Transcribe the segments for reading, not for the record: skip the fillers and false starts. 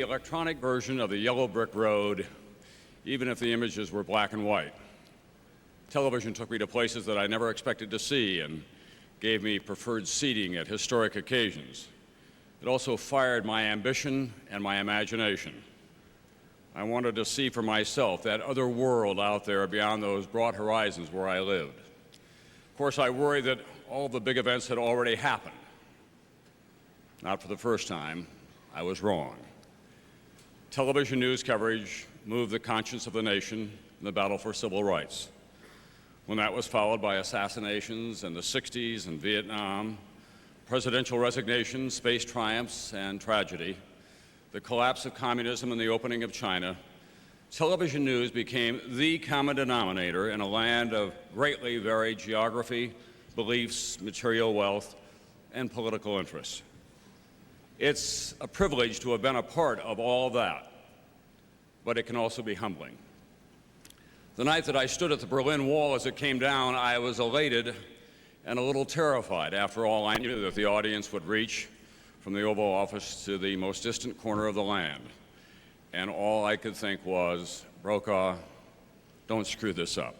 The electronic version of the yellow brick road, even if the images were black and white. Television took me to places that I never expected to see and gave me preferred seating at historic occasions. It also fired my ambition and my imagination. I wanted to see for myself that other world out there beyond those broad horizons where I lived. Of course, I worried that all the big events had already happened. Not for the first time. I was wrong. Television news coverage moved the conscience of the nation in the battle for civil rights. When that was followed by assassinations in the 60s and Vietnam, presidential resignations, space triumphs, and tragedy, the collapse of communism and the opening of China, television news became the common denominator in a land of greatly varied geography, beliefs, material wealth, and political interests. It's a privilege to have been a part of all that, but it can also be humbling. The night that I stood at the Berlin Wall as it came down, I was elated and a little terrified. After all, I knew that the audience would reach from the Oval Office to the most distant corner of the land. And all I could think was, Brokaw, don't screw this up.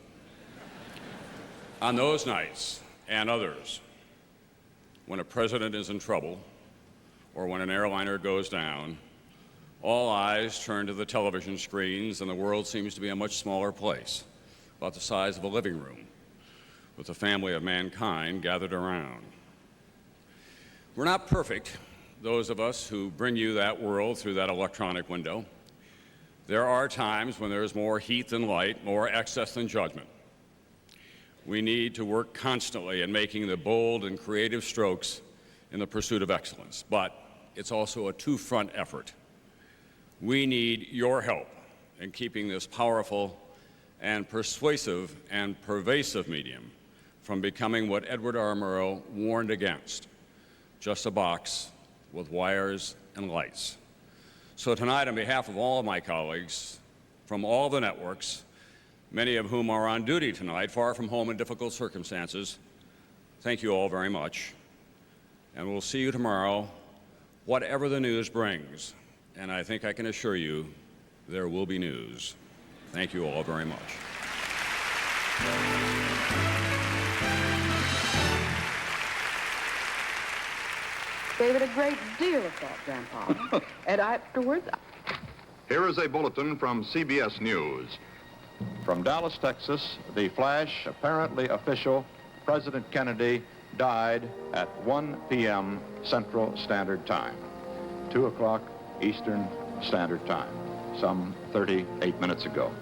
On those nights and others, when a president is in trouble, or when an airliner goes down, all eyes turn to the television screens and the world seems to be a much smaller place, about the size of a living room, with the family of mankind gathered around. We're not perfect, those of us who bring you that world through that electronic window. There are times when there's more heat than light, more excess than judgment. We need to work constantly in making the bold and creative strokes in the pursuit of excellence, but it's also a two-front effort. We need your help in keeping this powerful and persuasive and pervasive medium from becoming what Edward R. Murrow warned against, just a box with wires and lights. So tonight, on behalf of all of my colleagues from all the networks, many of whom are on duty tonight, far from home in difficult circumstances, thank you all very much. And we'll see you tomorrow, whatever the news brings. And I think I can assure you there will be news. Thank you all very much. Gave it a great deal of thought, Grandpa. And afterwards... Here is a bulletin from CBS News. From Dallas, Texas, the flash, apparently official, President Kennedy died at 1 p.m. Central Standard Time, 2 o'clock Eastern Standard Time, some 38 minutes ago.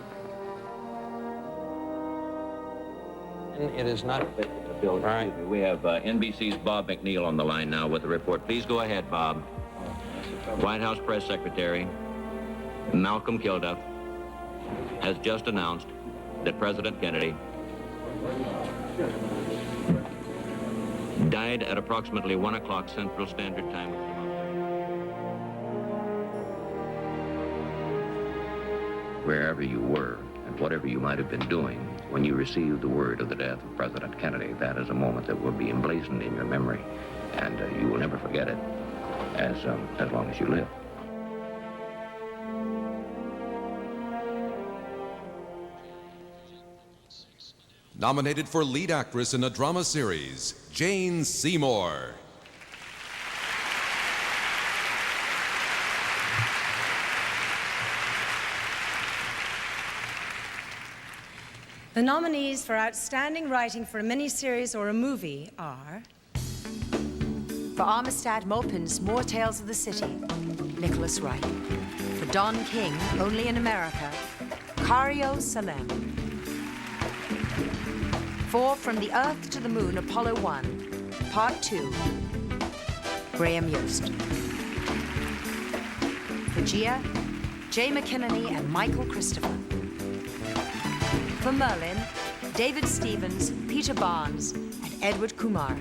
It is not... Bill, excuse me. We have NBC's Bob McNeil on the line now with the report. Please go ahead, Bob. White House Press Secretary Malcolm Kilduff has just announced that President Kennedy died at approximately 1 o'clock Central Standard Time. Wherever you were and whatever you might have been doing when you received the word of the death of President Kennedy, that is a moment that will be emblazoned in your memory, and you will never forget it as long as you live. Nominated for lead actress in a drama series, Jane Seymour. The nominees for Outstanding Writing for a Miniseries or a Movie are... For Armistead Maupin's More Tales of the City, Nicholas Wright. For Don King, Only in America, Cario Salem. For From the Earth to the Moon, Apollo 1, Part 2, Graham Yost. For Gia, Jay McKinney and Michael Christopher. For Merlin, David Stevens, Peter Barnes, and Edward Kumar.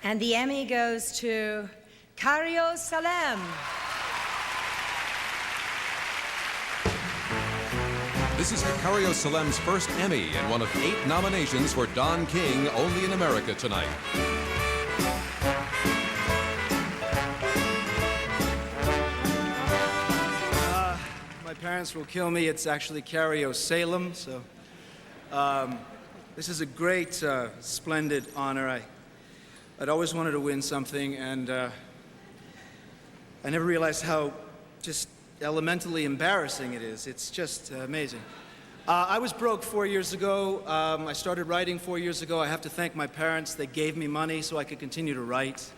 And the Emmy goes to Cario Salem. This is Cario Salem's first Emmy and one of 8 nominations for Don King, Only in America tonight. parents will kill me. It's actually Cario Salem, so this is a great, splendid honor. I'd always wanted to win something, and I never realized how just elementally embarrassing it is. It's just amazing. I was broke 4 years ago. I started writing 4 years ago. I have to thank my parents. They gave me money so I could continue to write,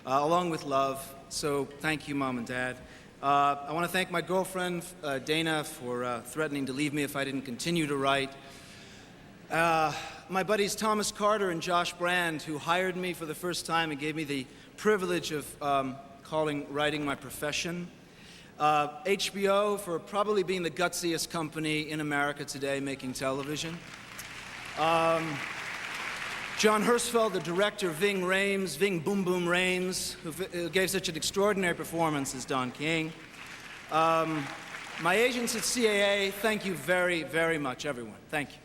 along with love. So thank you, Mom and Dad. I want to thank my girlfriend, Dana, for threatening to leave me if I didn't continue to write. My buddies Thomas Carter and Josh Brand, who hired me for the first time and gave me the privilege of calling writing my profession. HBO for probably being the gutsiest company in America today making television. John Hirschfeld, the director, Ving Boom Boom Rames, who gave such an extraordinary performance as Don King. My agents at CAA, thank you very, very much, everyone. Thank you.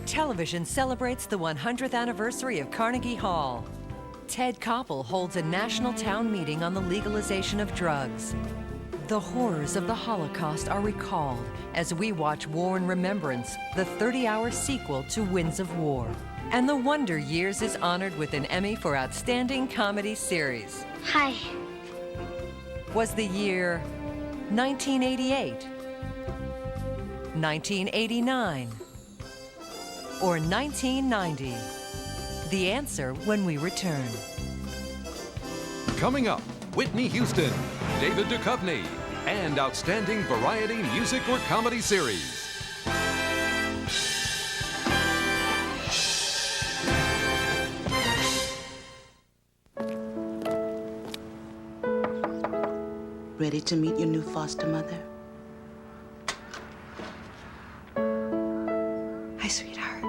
Television celebrates the 100th anniversary of Carnegie Hall. Ted Koppel holds a national town meeting on the legalization of drugs. The horrors of the Holocaust are recalled as we watch War and Remembrance, the 30-hour sequel to Winds of War. And The Wonder Years is honored with an Emmy for Outstanding Comedy Series. Hi. Was the year 1988, 1989, or 1990? The answer when we return. Coming up, Whitney Houston, David Duchovny, and Outstanding Variety Music or Comedy Series. Ready to meet your new foster mother? Hi, sweetheart.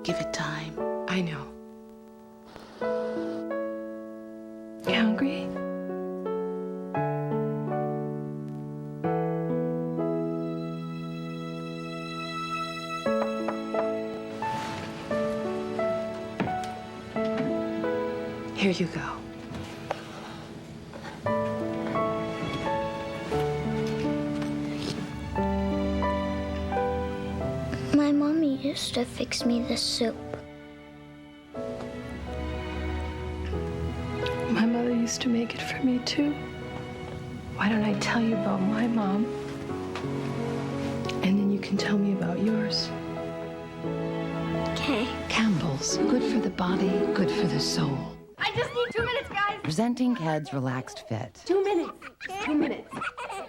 Give it time. I know. You hungry? Here you go. My mommy used to fix me this soup. My mother used to make it for me, too. Why don't I tell you about my mom? And then you can tell me about yours. Okay. Campbell's, good for the body, good for the soul. I just need 2 minutes, guys. Presenting Keds Relaxed Fit. 2 minutes. 2 minutes.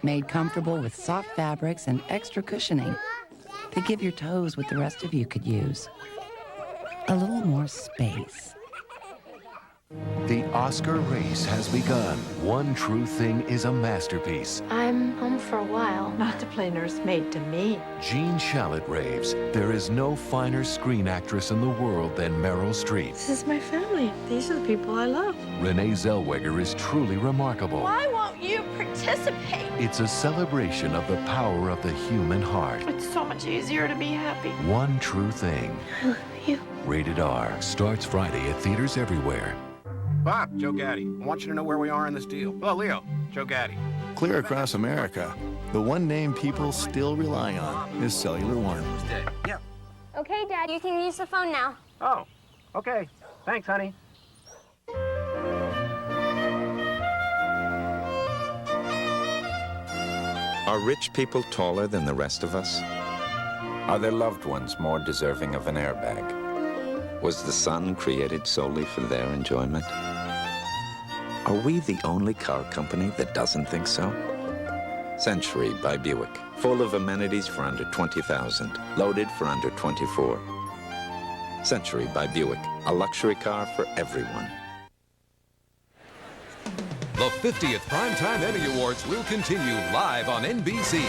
Made comfortable with soft fabrics and extra cushioning to give your toes what the rest of you could use. A little more space. The Oscar race has begun. One True Thing is a masterpiece. I'm home for a while. Not to play nursemaid to me. Jean Shalit raves, there is no finer screen actress in the world than Meryl Streep. This is my family. These are the people I love. Renee Zellweger is truly remarkable. Why won't you participate? It's a celebration of the power of the human heart. It's so much easier to be happy. One True Thing. I love you. Rated R. Starts Friday at theaters everywhere. Bob, Joe Gaddy. I want you to know where we are in this deal. Hello, Leo. Joe Gaddy. Clear across America, the one name people still rely on is Cellular One. Yeah. Okay, Dad, you can use the phone now. Oh, okay. Thanks, honey. Are rich people taller than the rest of us? Are their loved ones more deserving of an airbag? Was the sun created solely for their enjoyment? Are we the only car company that doesn't think so? Century by Buick, full of amenities for under $20,000, loaded for under $24,000. Century by Buick, a luxury car for everyone. The 50th Primetime Emmy Awards will continue live on NBC.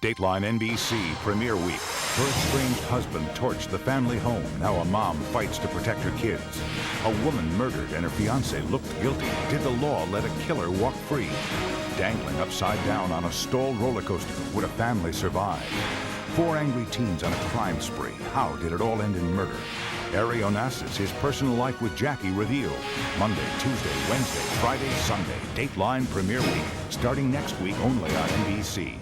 Dateline NBC Premiere Week. Her estranged husband torched the family home. Now a mom fights to protect her kids. A woman murdered and her fiancé looked guilty. Did the law let a killer walk free? Dangling upside down on a stalled roller coaster, would a family survive? 4 angry teens on a crime spree. How did it all end in murder? Harry Onassis, his personal life with Jackie revealed. Monday, Tuesday, Wednesday, Friday, Sunday. Dateline Premiere Week. Starting next week only on NBC.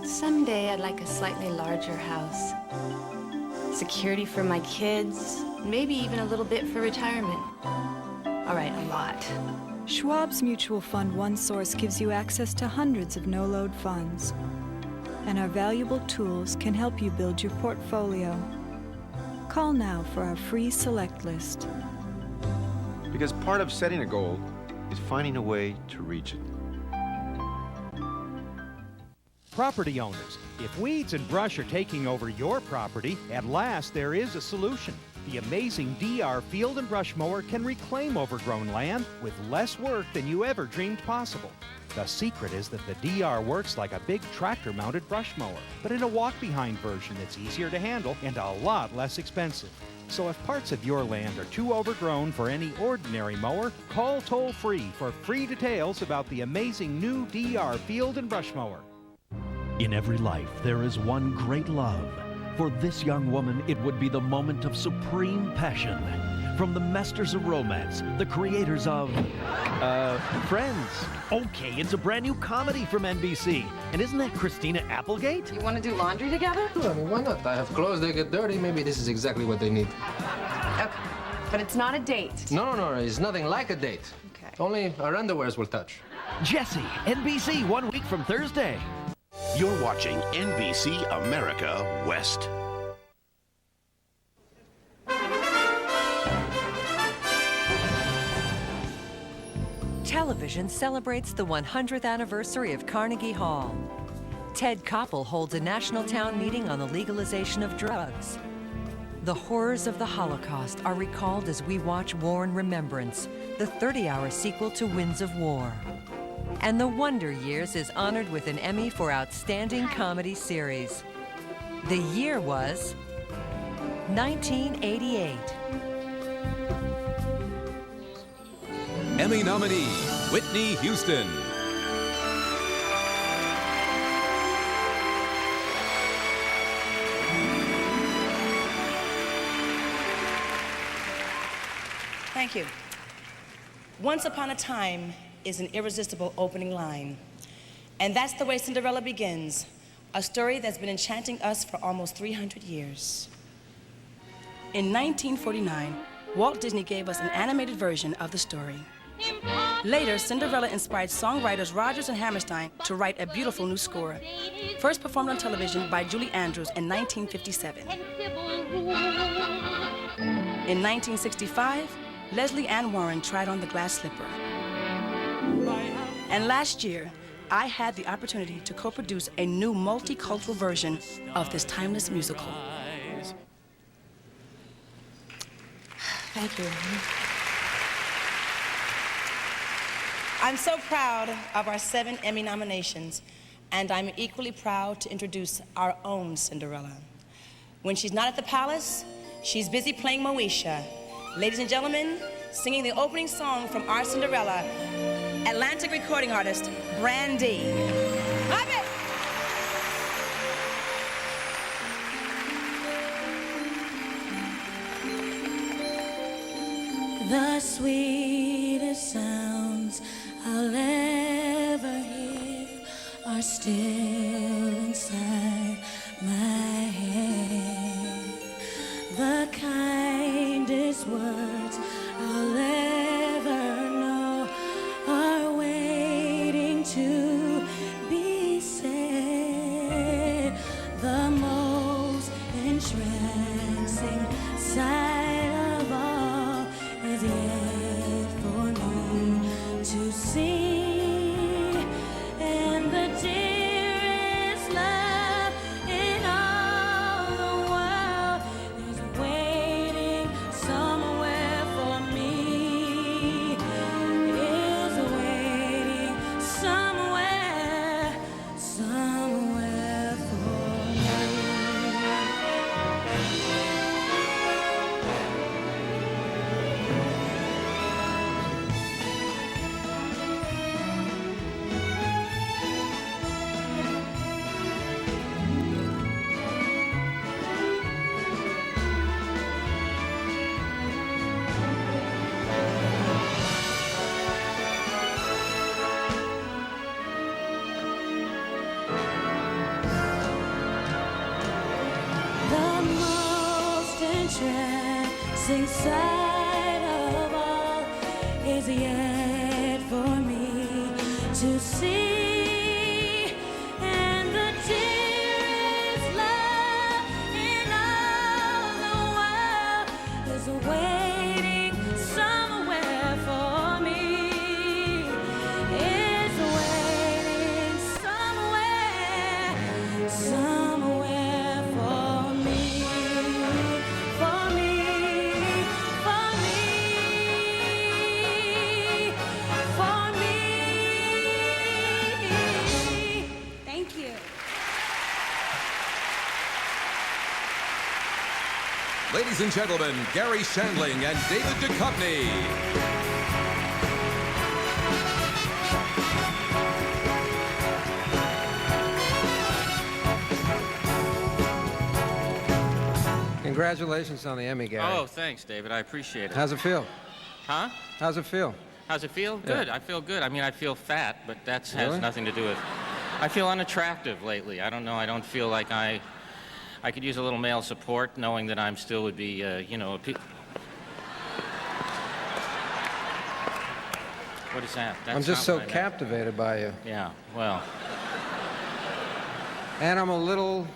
Someday I'd like a slightly larger house. Security for my kids, maybe even a little bit for retirement. All right, a lot. Schwab's Mutual Fund One Source gives you access to hundreds of no-load funds. And our valuable tools can help you build your portfolio. Call now for our free select list. Because part of setting a goal is finding a way to reach it. Property owners, if weeds and brush are taking over your property, at last there is a solution. The amazing DR Field and Brush Mower can reclaim overgrown land with less work than you ever dreamed possible. The secret is that the DR works like a big tractor-mounted brush mower, but in a walk-behind version that's easier to handle and a lot less expensive. So if parts of your land are too overgrown for any ordinary mower, call toll-free for free details about the amazing new DR Field and Brush Mower. In every life, there is one great love. For this young woman, it would be the moment of supreme passion. From the masters of romance, the creators of, Friends. Okay, it's a brand new comedy from NBC. And isn't that Christina Applegate? You want to do laundry together? I mean, why not? I have clothes, they get dirty. Maybe this is exactly what they need. Okay, but it's not a date. No, it's nothing like a date. Okay. Only our underwears will touch. Jesse, NBC, 1 week from Thursday. You're watching NBC America West. Television celebrates the 100th anniversary of Carnegie Hall. Ted Koppel holds a national town meeting on the legalization of drugs. The horrors of the Holocaust are recalled as we watch War and Remembrance, the 30-hour sequel to Winds of War. And The Wonder Years is honored with an Emmy for Outstanding Comedy Series. The year was 1988. Emmy nominee, Whitney Houston. Thank you. Once upon a time is an irresistible opening line. And that's the way Cinderella begins, a story that's been enchanting us for almost 300 years. In 1949, Walt Disney gave us an animated version of the story. Later, Cinderella inspired songwriters Rodgers and Hammerstein to write a beautiful new score, first performed on television by Julie Andrews in 1957. In 1965, Leslie Ann Warren tried on the glass slipper. And last year, I had the opportunity to co-produce a new multicultural version of this timeless musical. Thank you. I'm so proud of our 7 Emmy nominations, and I'm equally proud to introduce our own Cinderella. When she's not at the palace, she's busy playing Moesha. Ladies and gentlemen, singing the opening song from our Cinderella, Atlantic recording artist, Brandy. Love it! The sweetest sounds I'll ever hear are still inside my head. The kindest words I'll ever know are waiting to be said. The most entrancing sight of all is yet for me to see, and the dearest love precious inside of all is yet for me to see, and the dearest love in all the world is waiting somewhere for me, is waiting somewhere for me, for me, for me, for me. Thank you. Ladies and gentlemen, Gary Shandling and David Duchovny. Congratulations on the Emmy, Gary. Oh, thanks, David. I appreciate it. How's it feel? Huh? How's it feel? How's it feel? Yeah. Good. I feel good. I mean, I feel fat, but that has Really? nothing to do with... I feel unattractive lately. I don't know. I don't feel like I could use a little male support, knowing that I'm still would be, you know... What is that? That's I'm just not so what I meant. captivated by you. Yeah, well... And I'm a little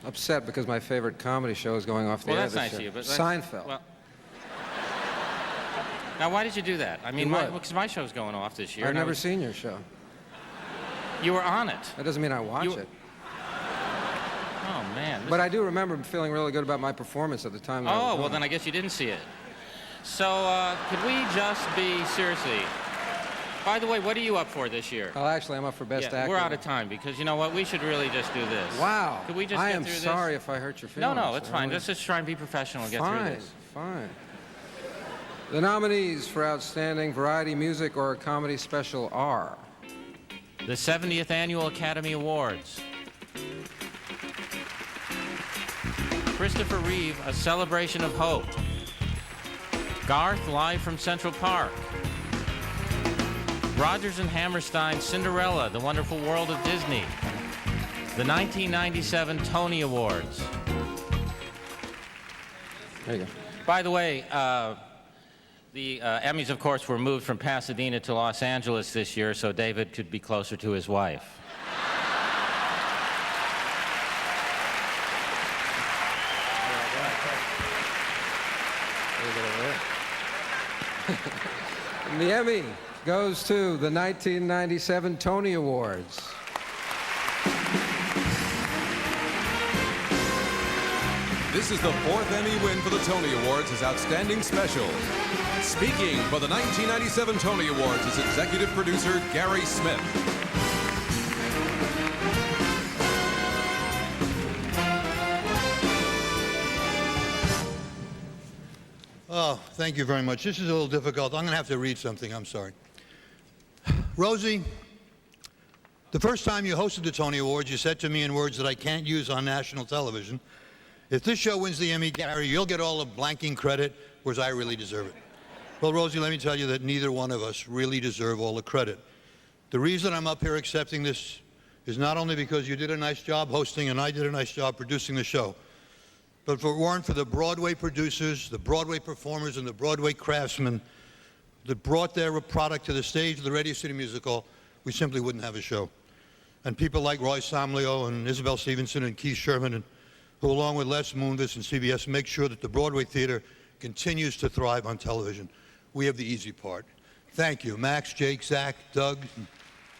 upset because my favorite comedy show is going off the Well, air that's this nice year. of you, but... Seinfeld. Well, now, why did you do that? I mean, You what? because my show's going off this year. I've and I never was- seen your show. You were on it. That doesn't mean I watch You- it. Oh, man. But I do remember feeling really good about my performance at the time. that I was Oh, well, doing then it. I guess you didn't see it. So, could we just be, seriously... By the way, what are you up for this year? Well, actually, I'm up for Best Actor. We're out of time, because you know what? We should really just do this. Wow. Could we just I get am through sorry this? if I hurt your No, feelings. no, it's fine. Let's just try and be professional and get Fine, through this. fine. The nominees for Outstanding Variety Music or Comedy Special are... The 70th Annual Academy Awards. Christopher Reeve, A Celebration of Hope. Garth, Live from Central Park. Rodgers and Hammerstein, Cinderella, The Wonderful World of Disney. The 1997 Tony Awards. There you go. By the way, the Emmys, of course, were moved from Pasadena to Los Angeles this year so David could be closer to his wife. And the Emmy goes to the 1997 Tony Awards. This is the fourth Emmy win for the Tony Awards as Outstanding Special. Speaking for the 1997 Tony Awards is executive producer Gary Smith. Oh, thank you very much. This is a little difficult. I'm going to have to read something. I'm sorry. Rosie, the first time you hosted the Tony Awards, you said to me in words that I can't use on national television, if this show wins the Emmy, Gary, you'll get all the blanking credit, whereas I really deserve it. Well, Rosie, let me tell you that neither one of us really deserve all the credit. The reason I'm up here accepting this is not only because you did a nice job hosting and I did a nice job producing the show, but if it weren't for the Broadway producers, the Broadway performers, and the Broadway craftsmen that brought their product to the stage of the Radio City Musical, we simply wouldn't have a show. And people like Roy Somlio and Isabel Stevenson and Keith Sherman, and who along with Les Moonves and CBS make sure that the Broadway theater continues to thrive on television. We have the easy part. Thank you. Max, Jake, Zach, Doug,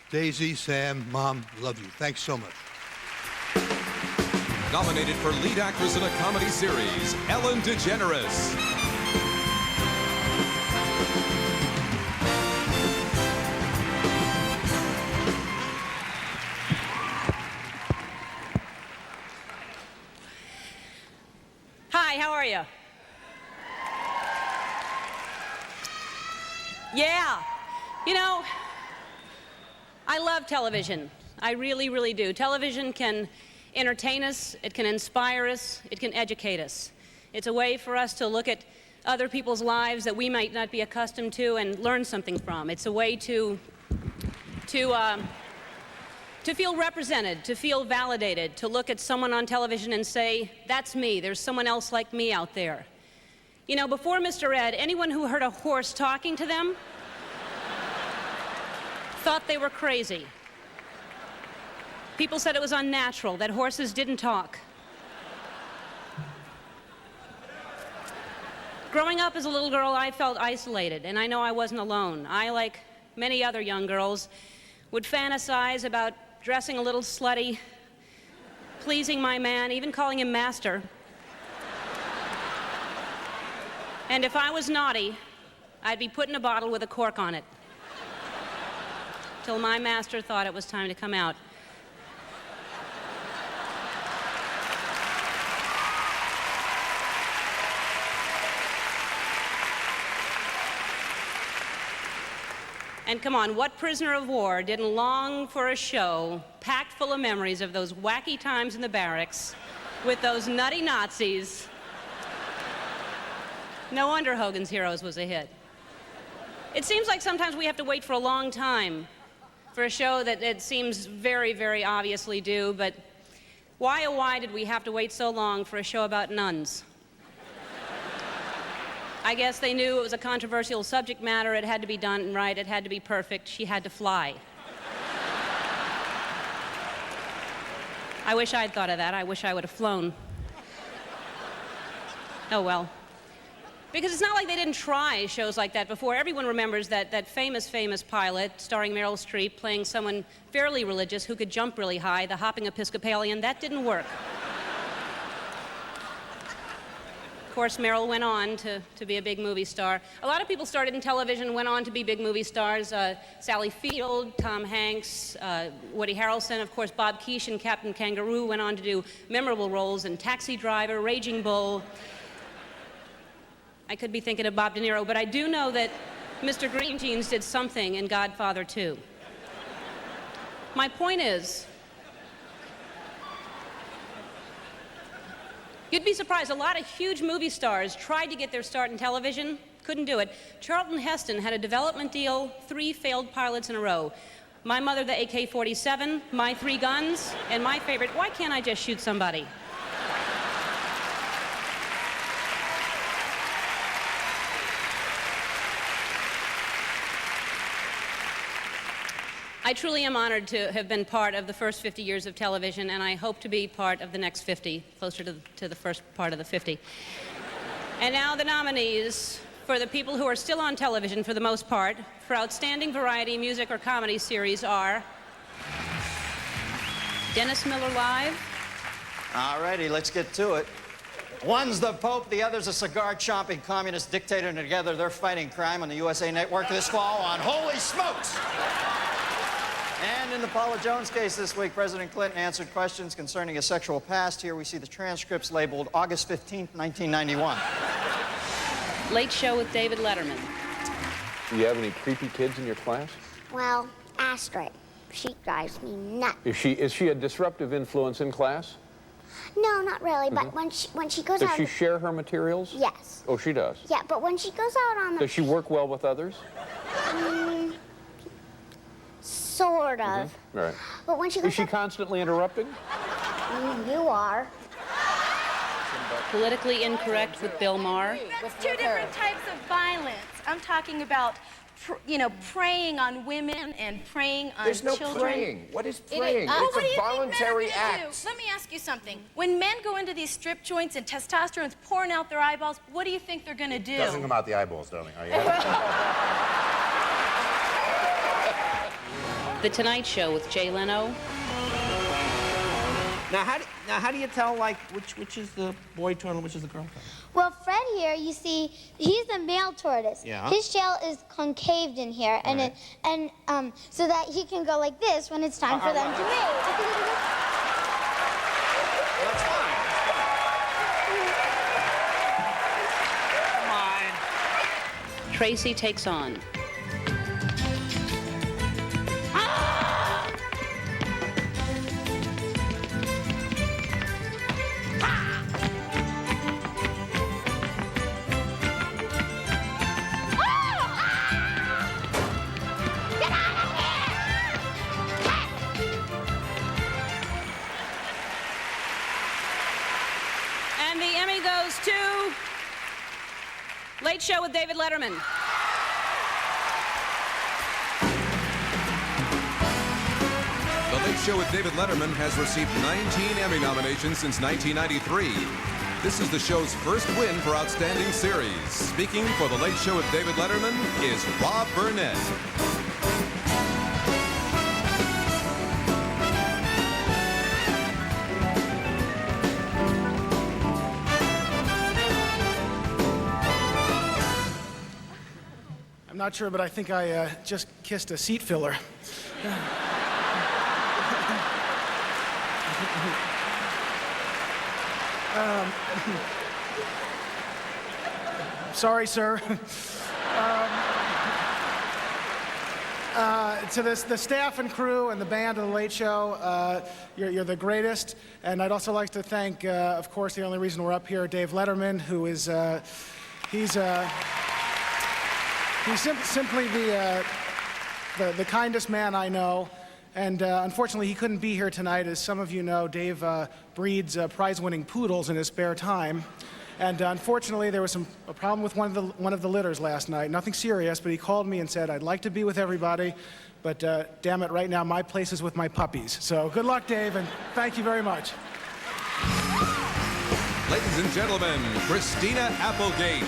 Daisy, Sam, Mom, love you. Thanks so much. Nominated for lead actress in a comedy series, Ellen DeGeneres. Hi, how are you? Yeah, you know, I love television. I really, really do. Television can entertain us, it can inspire us, it can educate us. It's a way for us to look at other people's lives that we might not be accustomed to and learn something from. It's a way to feel represented, to feel validated, to look at someone on television and say, that's me, there's someone else like me out there. You know, before Mr. Ed, anyone who heard a horse talking to them thought they were crazy. People said it was unnatural, that horses didn't talk. Growing up as a little girl, I felt isolated, and I know I wasn't alone. I, like many other young girls, would fantasize about dressing a little slutty, pleasing my man, even calling him master. And if I was naughty, I'd be put in a bottle with a cork on it, till my master thought it was time to come out. And come on, what prisoner of war didn't long for a show packed full of memories of those wacky times in the barracks with those nutty Nazis? No wonder Hogan's Heroes was a hit. It seems like sometimes we have to wait for a long time for a show that it seems very, very obviously due, but why, oh why did we have to wait so long for a show about nuns? I guess they knew it was a controversial subject matter. It had to be done right. It had to be perfect. She had to fly. I wish I'd thought of that. I wish I would have flown. Oh, well. Because it's not like they didn't try shows like that before. Everyone remembers that famous pilot starring Meryl Streep playing someone fairly religious who could jump really high, the hopping Episcopalian. That didn't work. Of course, Meryl went on to be a big movie star. A lot of people started in television and went on to be big movie stars. Sally Field, Tom Hanks, Woody Harrelson, of course, Bob Keesh and Captain Kangaroo went on to do memorable roles in Taxi Driver, Raging Bull. I could be thinking of Bob De Niro, but I do know that Mr. Green Jeans did something in Godfather 2. My point is, you'd be surprised, a lot of huge movie stars tried to get their start in television, couldn't do it. Charlton Heston had a development deal, 3 failed pilots in a row. My Mother, the AK-47, My 3 Guns, and my favorite, Why Can't I Just Shoot Somebody? I truly am honored to have been part of the first 50 years of television, and I hope to be part of the next 50, closer to the first part of the 50. And now the nominees for the people who are still on television for the most part for Outstanding Variety Music or Comedy Series are Dennis Miller Live. All righty, let's get to it. One's the Pope, the other's a cigar-chomping communist dictator, and together they're fighting crime on the USA Network this fall on Holy Smokes! And in the Paula Jones case this week, President Clinton answered questions concerning his sexual past. Here we see the transcripts labeled August 15th, 1991. Late Show with David Letterman. Do you have any creepy kids in your class? Well, Astrid. She drives me nuts. Is she a disruptive influence in class? No, not really, but when she goes out... Does she share her materials? Yes. Oh, she does? Yeah, but when she goes out on the... Does she work well with others? Sort of. Right. But when she goes Is she constantly interrupting? You are. Politically Incorrect with Bill Maher. That's 2 different types of violence. I'm talking about, preying on women and preying on There's no children. praying. What is praying? What do It's you a voluntary think men are gonna act. do? Let me ask you something. When men go into these strip joints and testosterone's pouring out their eyeballs, what do you think they're gonna do? Doesn't come out the eyeballs, darling. Are you? The Tonight Show with Jay Leno. Now, how do you tell, like, which is the boy turtle, which is the girl turtle? Well, Fred here, you see, he's the male tortoise. Yeah. His shell is concaved in here, and Right. so that he can go like this when it's time for them to mate. That's fine. Come on. Tracy Takes On. And the Emmy goes to Late Show with David Letterman. The Late Show with David Letterman has received 19 Emmy nominations since 1993. This is the show's first win for Outstanding Series. Speaking for The Late Show with David Letterman is Rob Burnett. I'm not sure, but I think I just kissed a seat filler. Sorry, sir. To the staff and crew and the band of The Late Show, you're the greatest. And I'd also like to thank, of course, the only reason we're up here, Dave Letterman, who is, he's simply the kindest man I know. And unfortunately, he couldn't be here tonight. As some of you know, Dave breeds prize-winning poodles in his spare time. And unfortunately, there was a problem with one of the litters last night. Nothing serious, but he called me and said, I'd like to be with everybody, but damn it, right now, my place is with my puppies. So good luck, Dave, and thank you very much. Ladies and gentlemen, Christina Applegate.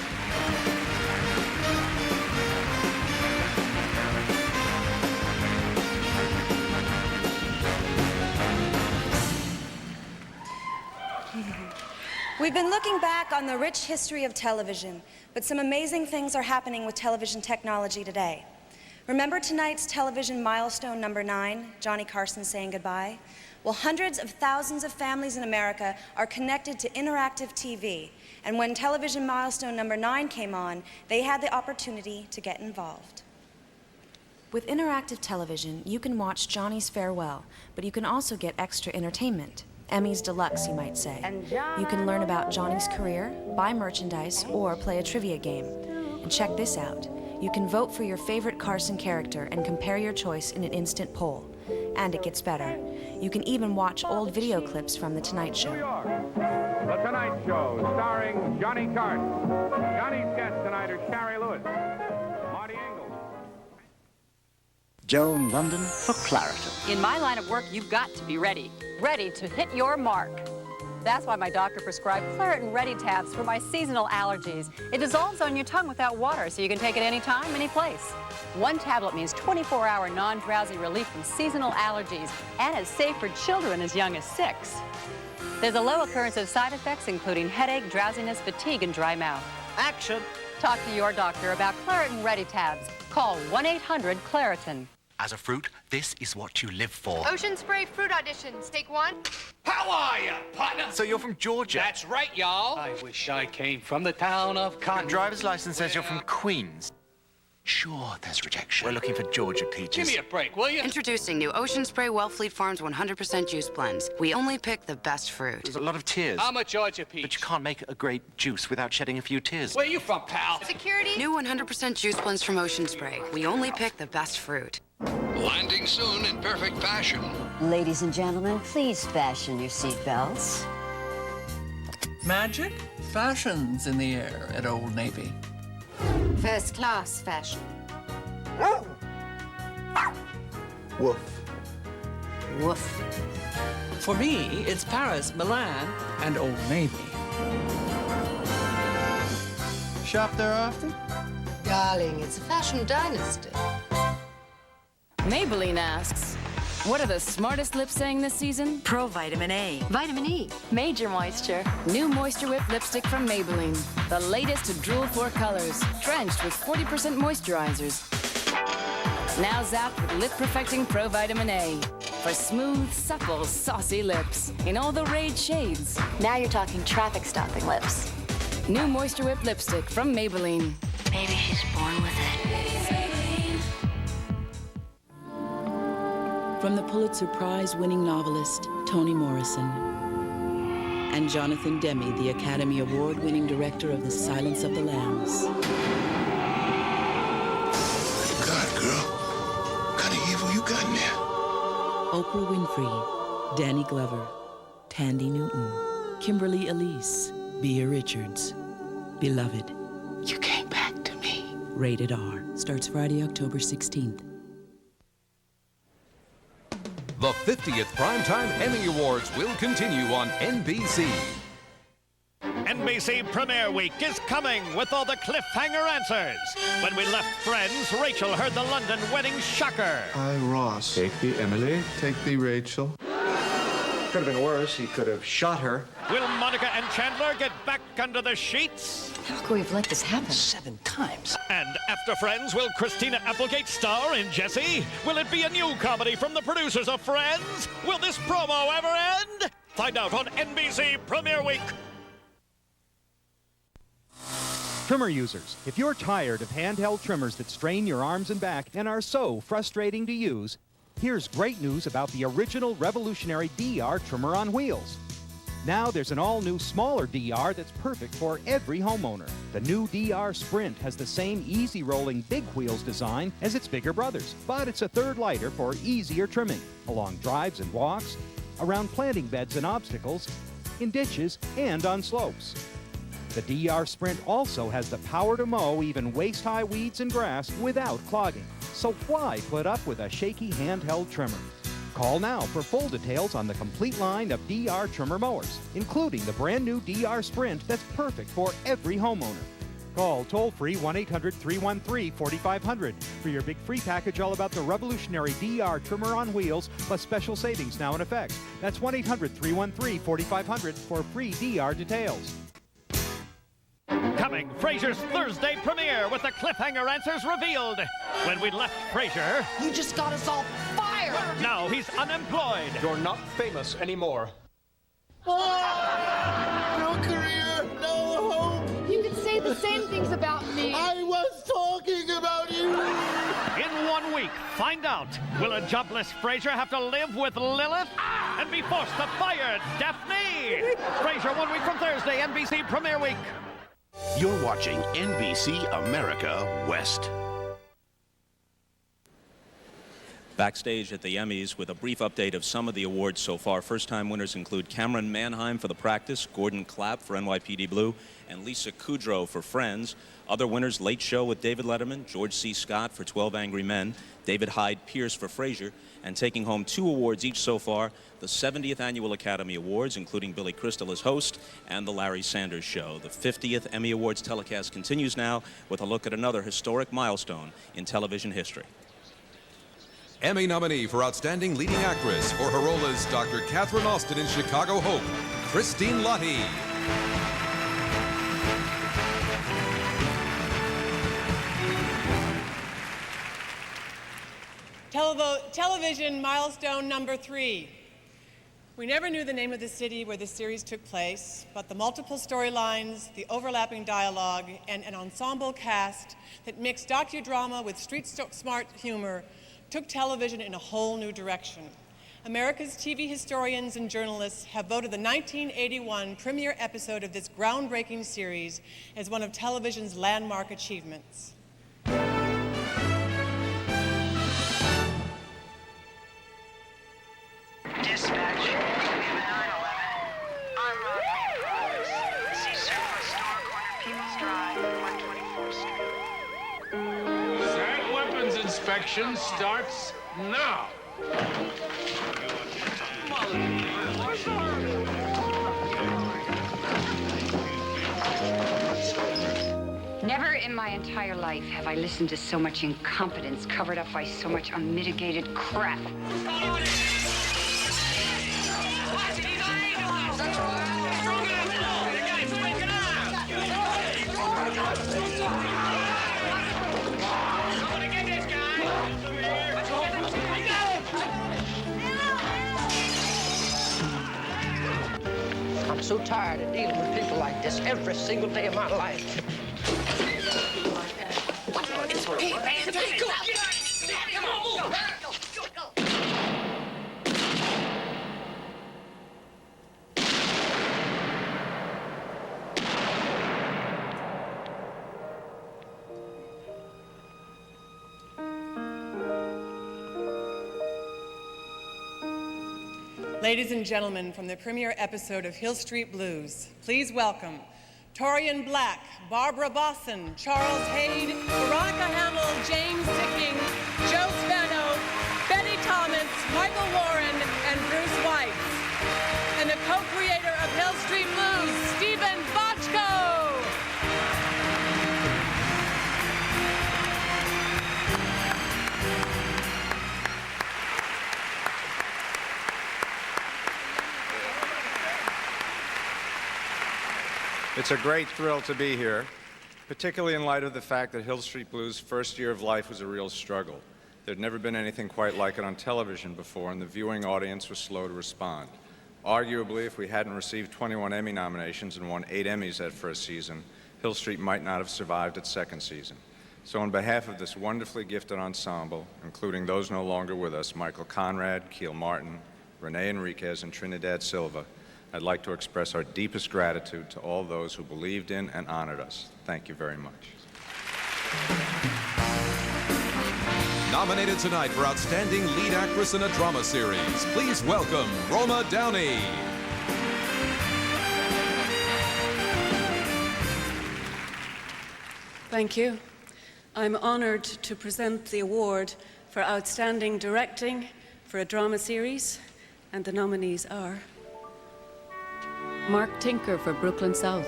We've been looking back on the rich history of television, but some amazing things are happening with television technology today. Remember tonight's television milestone number 9, Johnny Carson saying goodbye? Well, hundreds of thousands of families in America are connected to interactive TV, and when television milestone number 9 came on, they had the opportunity to get involved. With interactive television, you can watch Johnny's farewell, but you can also get extra entertainment. Emmys Deluxe, you might say. You can learn about Johnny's career, buy merchandise, or play a trivia game. And check this out. You can vote for your favorite Carson character and compare your choice in an instant poll. And it gets better. You can even watch old video clips from The Tonight Show. The Tonight Show, starring Johnny Carson. Johnny's guests tonight are Shari Lewis, Marty Engel. Joan London for Claritin. In my line of work, you've got to be ready to hit your mark. That's why my doctor prescribed Claritin Ready tabs for my seasonal allergies. It dissolves on your tongue without water, so you can take it anytime, any place. One tablet means 24-hour non-drowsy relief from seasonal allergies, and is safe for children as young as 6. There's a low occurrence of side effects, including headache, drowsiness, fatigue, and dry mouth. Action! Talk to your doctor about Claritin Ready tabs. Call 1-800-CLARITIN. As a fruit, this is what you live for. Ocean Spray fruit auditions. Take 1. How are you, partner? So you're from Georgia? That's right, y'all. I wish I came from the town of Cotton. Your driver's license says you're from Queens. Sure, there's rejection. We're looking for Georgia peaches. Give me a break, will you? Introducing new Ocean Spray Wellfleet Farms 100% juice blends. We only pick the best fruit. There's a lot of tears. I'm a Georgia peach. But you can't make a great juice without shedding a few tears. Where you from, pal? Security. New 100% juice blends from Ocean Spray. We only pick the best fruit. Landing soon in perfect fashion. Ladies and gentlemen, please fasten your seatbelts. Magic? Fashion's in the air at Old Navy. First class fashion. Woof. Woof. For me, it's Paris, Milan, and Old Navy. Shop there often? Darling, it's a fashion dynasty. Maybelline asks, what are the smartest lips saying this season? Pro Vitamin A. Vitamin E. Major moisture. New Moisture Whip lipstick from Maybelline. The latest to drool for colors. Drenched with 40% moisturizers. Now zapped with lip perfecting Pro Vitamin A. For smooth, supple, saucy lips. In all the rage shades. Now you're talking traffic stopping lips. New Moisture Whip lipstick from Maybelline. Maybe she's born with it. From the Pulitzer Prize-winning novelist, Toni Morrison, and Jonathan Demme, the Academy Award-winning director of The Silence of the Lambs. God, girl. What kind of evil you got in there? Oprah Winfrey, Danny Glover, Tandy Newton, Kimberly Elise, Bea Richards, Beloved, You came back to me. Rated R. Starts Friday, October 16th. The 50th Primetime Emmy Awards will continue on NBC. NBC Premiere Week is coming with all the cliffhanger answers. When we left Friends, Rachel heard the London wedding shocker. Hi, Ross. Take thee, Emily. Take thee, Rachel. Could have been worse. He could have shot her. Will Monica and Chandler get back under the sheets? How could we have let this happen? 7 times. And after Friends, will Christina Applegate star in Jessie? Will it be a new comedy from the producers of Friends? Will this promo ever end? Find out on NBC Premiere Week. Trimmer users, if you're tired of handheld trimmers that strain your arms and back and are so frustrating to use, here's great news about the original revolutionary DR trimmer on wheels. Now there's an all-new smaller DR that's perfect for every homeowner. The new DR Sprint has the same easy-rolling big wheels design as its bigger brothers, but it's a third lighter for easier trimming, along drives and walks, around planting beds and obstacles, in ditches, and on slopes. The DR Sprint also has the power to mow even waist-high weeds and grass without clogging. So why put up with a shaky handheld trimmer? Call now for full details on the complete line of DR trimmer mowers, including the brand new DR Sprint that's perfect for every homeowner. Call toll-free 1-800-313-4500 for your big free package all about the revolutionary DR trimmer on wheels plus special savings now in effect. That's 1-800-313-4500 for free DR details. Coming, Frasier's Thursday premiere with the cliffhanger answers revealed. When we left Frasier, You just got us all fired! now he's unemployed. You're not famous anymore. No career, no hope. You could say the same things about me. I was talking about you. In 1 week, find out, will a jobless Frasier have to live with Lilith and be forced to fire Daphne? Frasier 1 week from Thursday, NBC Premiere Week. You're watching NBC America West. Backstage at the Emmys with a brief update of some of the awards so far. First-time winners include Cameron Manheim for The Practice, Gordon Clapp for NYPD Blue, and Lisa Kudrow for Friends. Other winners, Late Show with David Letterman, George C. Scott for 12 Angry Men, David Hyde Pierce for Frasier, and taking home 2 awards each so far, the 70th Annual Academy Awards, including Billy Crystal as host, and The Larry Sanders Show. The 50th Emmy Awards telecast continues now with a look at another historic milestone in television history. Emmy nominee for Outstanding Leading Actress for her role as Dr. Catherine Austin in Chicago Hope, Christine Lottie. Television milestone number 3. We never knew the name of the city where the series took place, but the multiple storylines, the overlapping dialogue, and an ensemble cast that mixed docudrama with street-smart humor took television in a whole new direction. America's TV historians and journalists have voted the 1981 premiere episode of this groundbreaking series as one of television's landmark achievements. Dispatch, we have a 911. I'm Rodney. See surplus store corner People's Drive, 124th Street. Site weapons inspection starts now. Never in my entire life have I listened to so much incompetence covered up by so much unmitigated crap. I'm so tired of dealing with people like this every single day of my life. It's okay, man. Go. Come on, move. Ladies and gentlemen, from the premiere episode of Hill Street Blues, please welcome Torian Black, Barbara Bosson, Charles Hayde, Veronica Hamill, James Sicking, Joe Spano, Betty Thomas, Michael Warren, and Bruce White. And the co-creator of Hill Street Blues, Stephen Bochco. It's a great thrill to be here, particularly in light of the fact that Hill Street Blues' first year of life was a real struggle. There'd never been anything quite like it on television before, and the viewing audience was slow to respond. Arguably, if we hadn't received 21 Emmy nominations and won 8 Emmys that first season, Hill Street might not have survived its second season. So on behalf of this wonderfully gifted ensemble, including those no longer with us, Michael Conrad, Keel Martin, Renee Enriquez, and Trinidad Silva, I'd like to express our deepest gratitude to all those who believed in and honored us. Thank you very much. Nominated tonight for Outstanding Lead Actress in a Drama Series, please welcome Roma Downey. Thank you. I'm honored to present the award for Outstanding Directing for a Drama Series, and the nominees are Mark Tinker for Brooklyn South,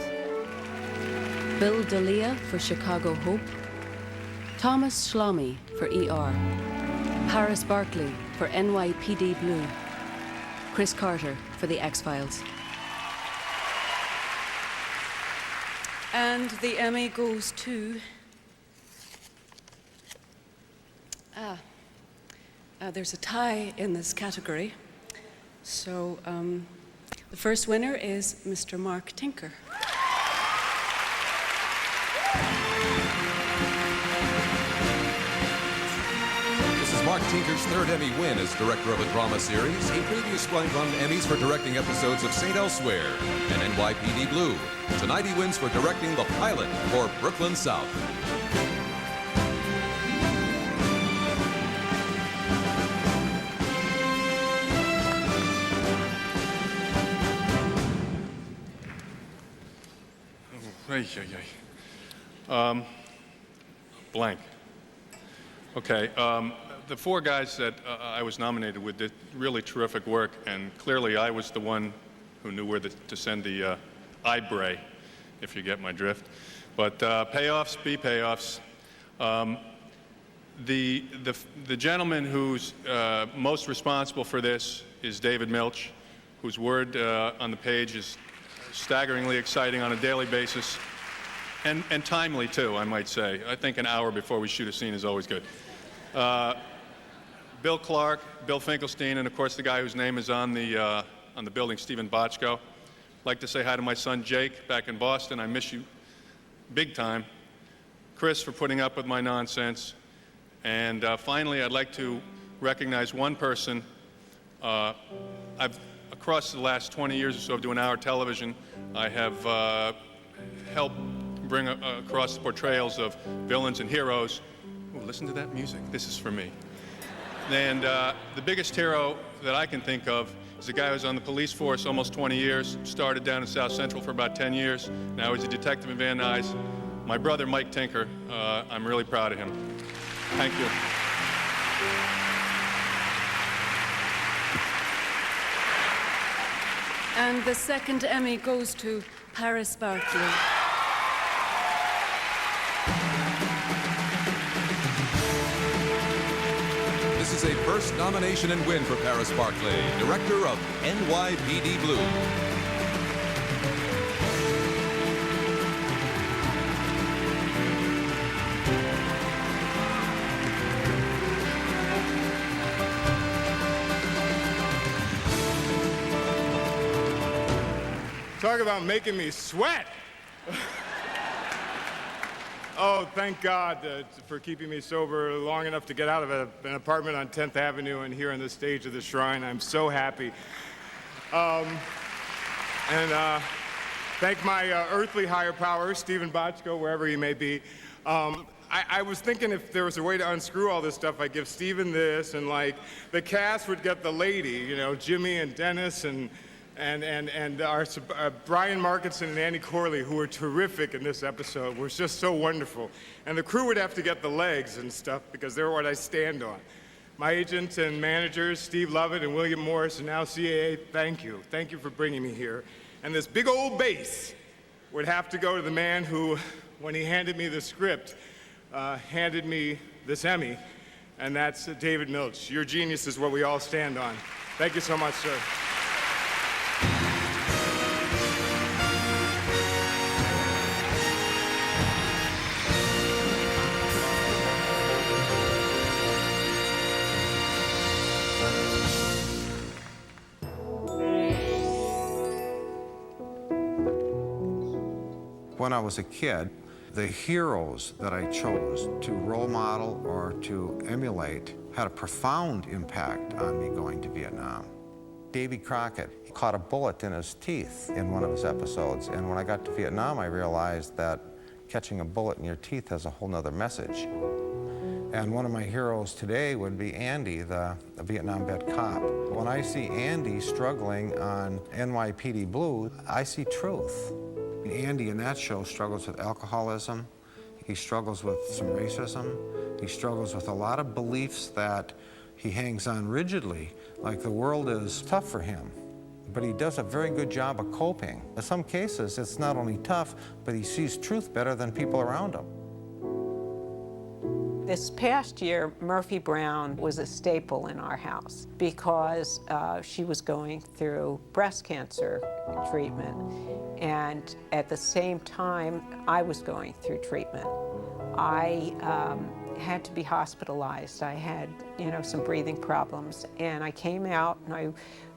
Bill D'Elia for Chicago Hope, Thomas Schlamme for ER, Paris Barkley for NYPD Blue, Chris Carter for The X-Files. And the Emmy goes to... there's a tie in this category. So the first winner is Mr. Mark Tinker. This is Mark Tinker's third Emmy win as director of a drama series. He previously won Emmys for directing episodes of St. Elsewhere and NYPD Blue. Tonight he wins for directing the pilot for Brooklyn South. Blank. Okay, the four guys that I was nominated with did really terrific work, and clearly I was the one who knew where to send the eyebray, if you get my drift. But payoffs be payoffs. The gentleman who's most responsible for this is David Milch, whose word on the page is staggeringly exciting on a daily basis. And timely, too, I might say. I think an hour before we shoot a scene is always good. Bill Clark, Bill Finkelstein, and, of course, the guy whose name is on the building, Stephen Bochco. I'd like to say hi to my son, Jake, back in Boston. I miss you big time. Chris, for putting up with my nonsense. And finally, I'd like to recognize one person. Across the last 20 years or so of doing hour television, I have helped bring across the portrayals of villains and heroes. Ooh, listen to that music. This is for me. And the biggest hero that I can think of is a guy who was on the police force almost 20 years, started down in South Central for about 10 years. Now he's a detective in Van Nuys. My brother, Mike Tinker. I'm really proud of him. Thank you. And the second Emmy goes to Paris Barkley. This is a first nomination and win for Paris Barkley, director of NYPD Blue. Talk about making me sweat. Oh, thank God for keeping me sober long enough to get out of an apartment on 10th Avenue and here on the stage of the Shrine. I'm so happy. Thank my earthly higher power, Stephen Bochco, wherever he may be. I was thinking if there was a way to unscrew all this stuff, I'd give Stephen this, and like the cast would get the lady, you know, Jimmy and Dennis and and our Brian Markinson and Annie Corley, who were terrific in this episode, were just so wonderful. And the crew would have to get the legs and stuff because they're what I stand on. My agents and managers, Steve Lovett and William Morris, and now CAA, thank you. Thank you for bringing me here. And this big old bass would have to go to the man who, when he handed me the script, handed me this Emmy, and that's David Milch. Your genius is what we all stand on. Thank you so much, sir. When I was a kid, the heroes that I chose to role model or to emulate had a profound impact on me going to Vietnam. Davy Crockett caught a bullet in his teeth in one of his episodes, and when I got to Vietnam, I realized that catching a bullet in your teeth has a whole nother message. And one of my heroes today would be Andy, the Vietnam vet cop. When I see Andy struggling on NYPD Blue, I see truth. Andy in that show struggles with alcoholism, he struggles with some racism, he struggles with a lot of beliefs that he hangs on rigidly, like the world is tough for him. But he does a very good job of coping. In some cases, it's not only tough, but he sees truth better than people around him. This past year, Murphy Brown was a staple in our house because she was going through breast cancer treatment. And at the same time, I was going through treatment. I had to be hospitalized. I had, some breathing problems. And I came out and I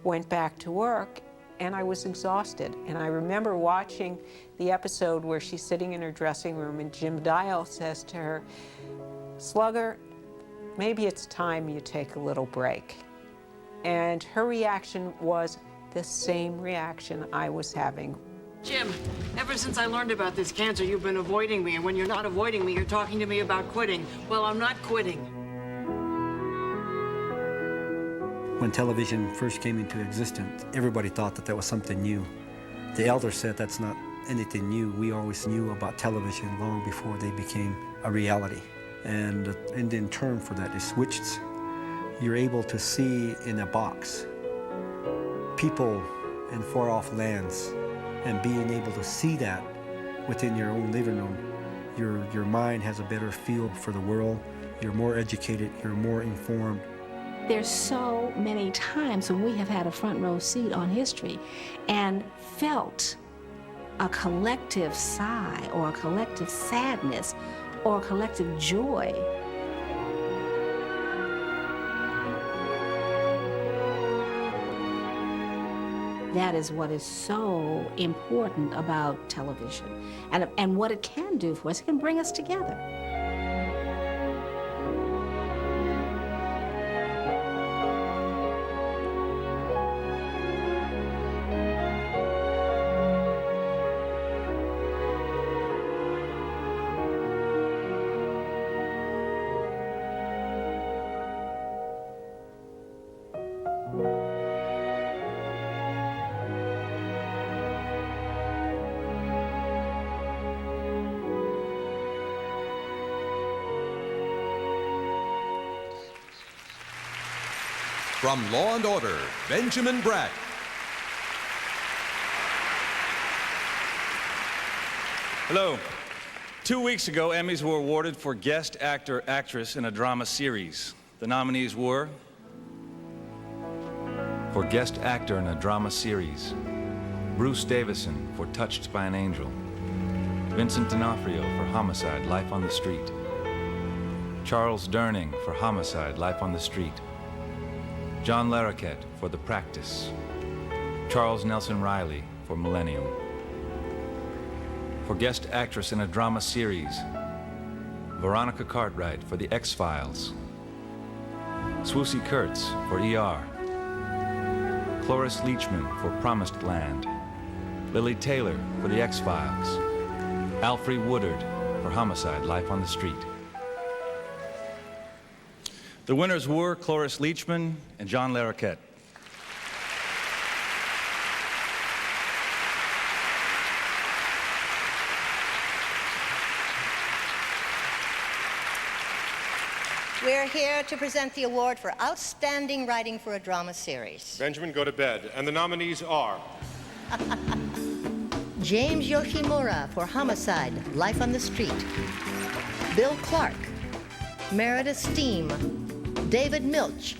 went back to work and I was exhausted. And I remember watching the episode where she's sitting in her dressing room and Jim Dial says to her, "Slugger, maybe it's time you take a little break." And her reaction was the same reaction I was having. Jim, ever since I learned about this cancer, you've been avoiding me, and when you're not avoiding me, you're talking to me about quitting. Well, I'm not quitting. When television first came into existence, everybody thought that was something new. The elders said that's not anything new. We always knew about television long before they became a reality. And the Indian term for that is switched. You're able to see in a box people in far-off lands, and being able to see that within your own living room, your mind has a better feel for the world. You're more educated, you're more informed. There's so many times when we have had a front row seat on history and felt a collective sigh or a collective sadness or a collective joy. That is what is so important about television and what it can do for us. It can bring us together. From Law and Order, Benjamin Bratt. Hello. 2 weeks ago, Emmys were awarded for Guest Actor, Actress in a Drama Series. The nominees were... For Guest Actor in a Drama Series, Bruce Davison for Touched by an Angel, Vincent D'Onofrio for Homicide, Life on the Street, Charles Durning for Homicide, Life on the Street, John Larroquette for The Practice, Charles Nelson Riley for Millennium. For Guest Actress in a Drama Series, Veronica Cartwright for The X-Files, Swoosie Kurtz for ER, Cloris Leachman for Promised Land, Lily Taylor for The X-Files, Alfre Woodard for Homicide, Life on the Street. The winners were Cloris Leachman and John Larroquette. We're here to present the award for Outstanding Writing for a Drama Series. Benjamin, go to bed. And the nominees are... James Yoshimura for Homicide, Life on the Street. Bill Clark, Meredith Steam, David Milch,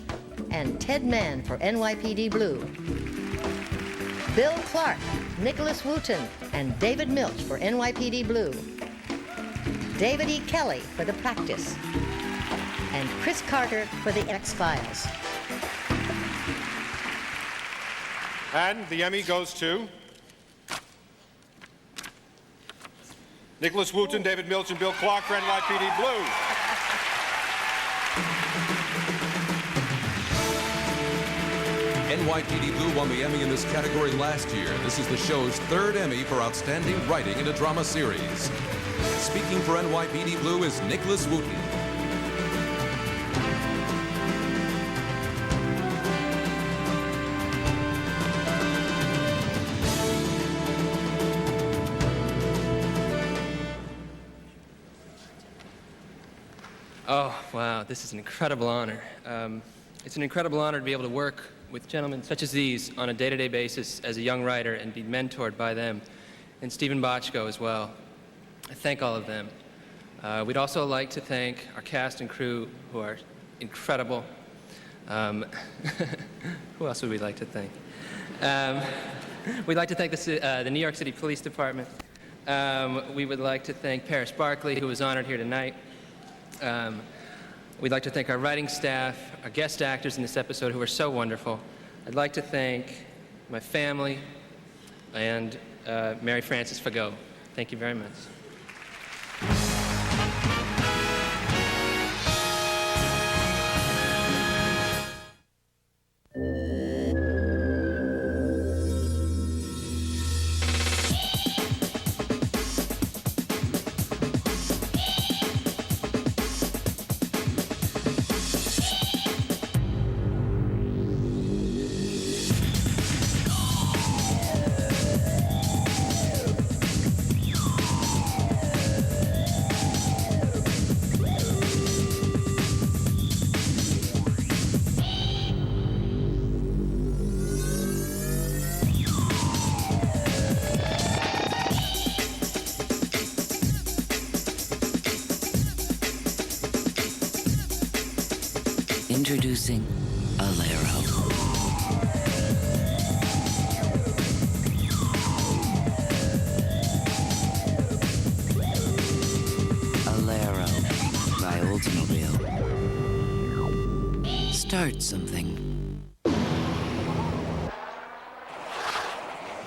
and Ted Mann for NYPD Blue. Bill Clark, Nicholas Wooten, and David Milch for NYPD Blue. David E. Kelly for The Practice. And Chris Carter for The X-Files. And the Emmy goes to... Nicholas Wooten, David Milch, and Bill Clark for NYPD Blue. NYPD Blue won the Emmy in this category last year. This is the show's third Emmy for Outstanding Writing in a Drama Series. Speaking for NYPD Blue is Nicholas Wooten. Oh, wow, this is an incredible honor. It's an incredible honor to be able to work with gentlemen such as these on a day-to-day basis as a young writer and be mentored by them, and Stephen Bochco as well. I thank all of them. We'd also like to thank our cast and crew who are incredible. Who else would we like to thank? We'd like to thank the New York City Police Department. We would like to thank Paris Barkley, who was honored here tonight. We'd like to thank our writing staff, our guest actors in this episode who are so wonderful. I'd like to thank my family and Mary Frances Fagot. Thank you very much. Introducing Alero. Alero by Oldsmobile. Start something. He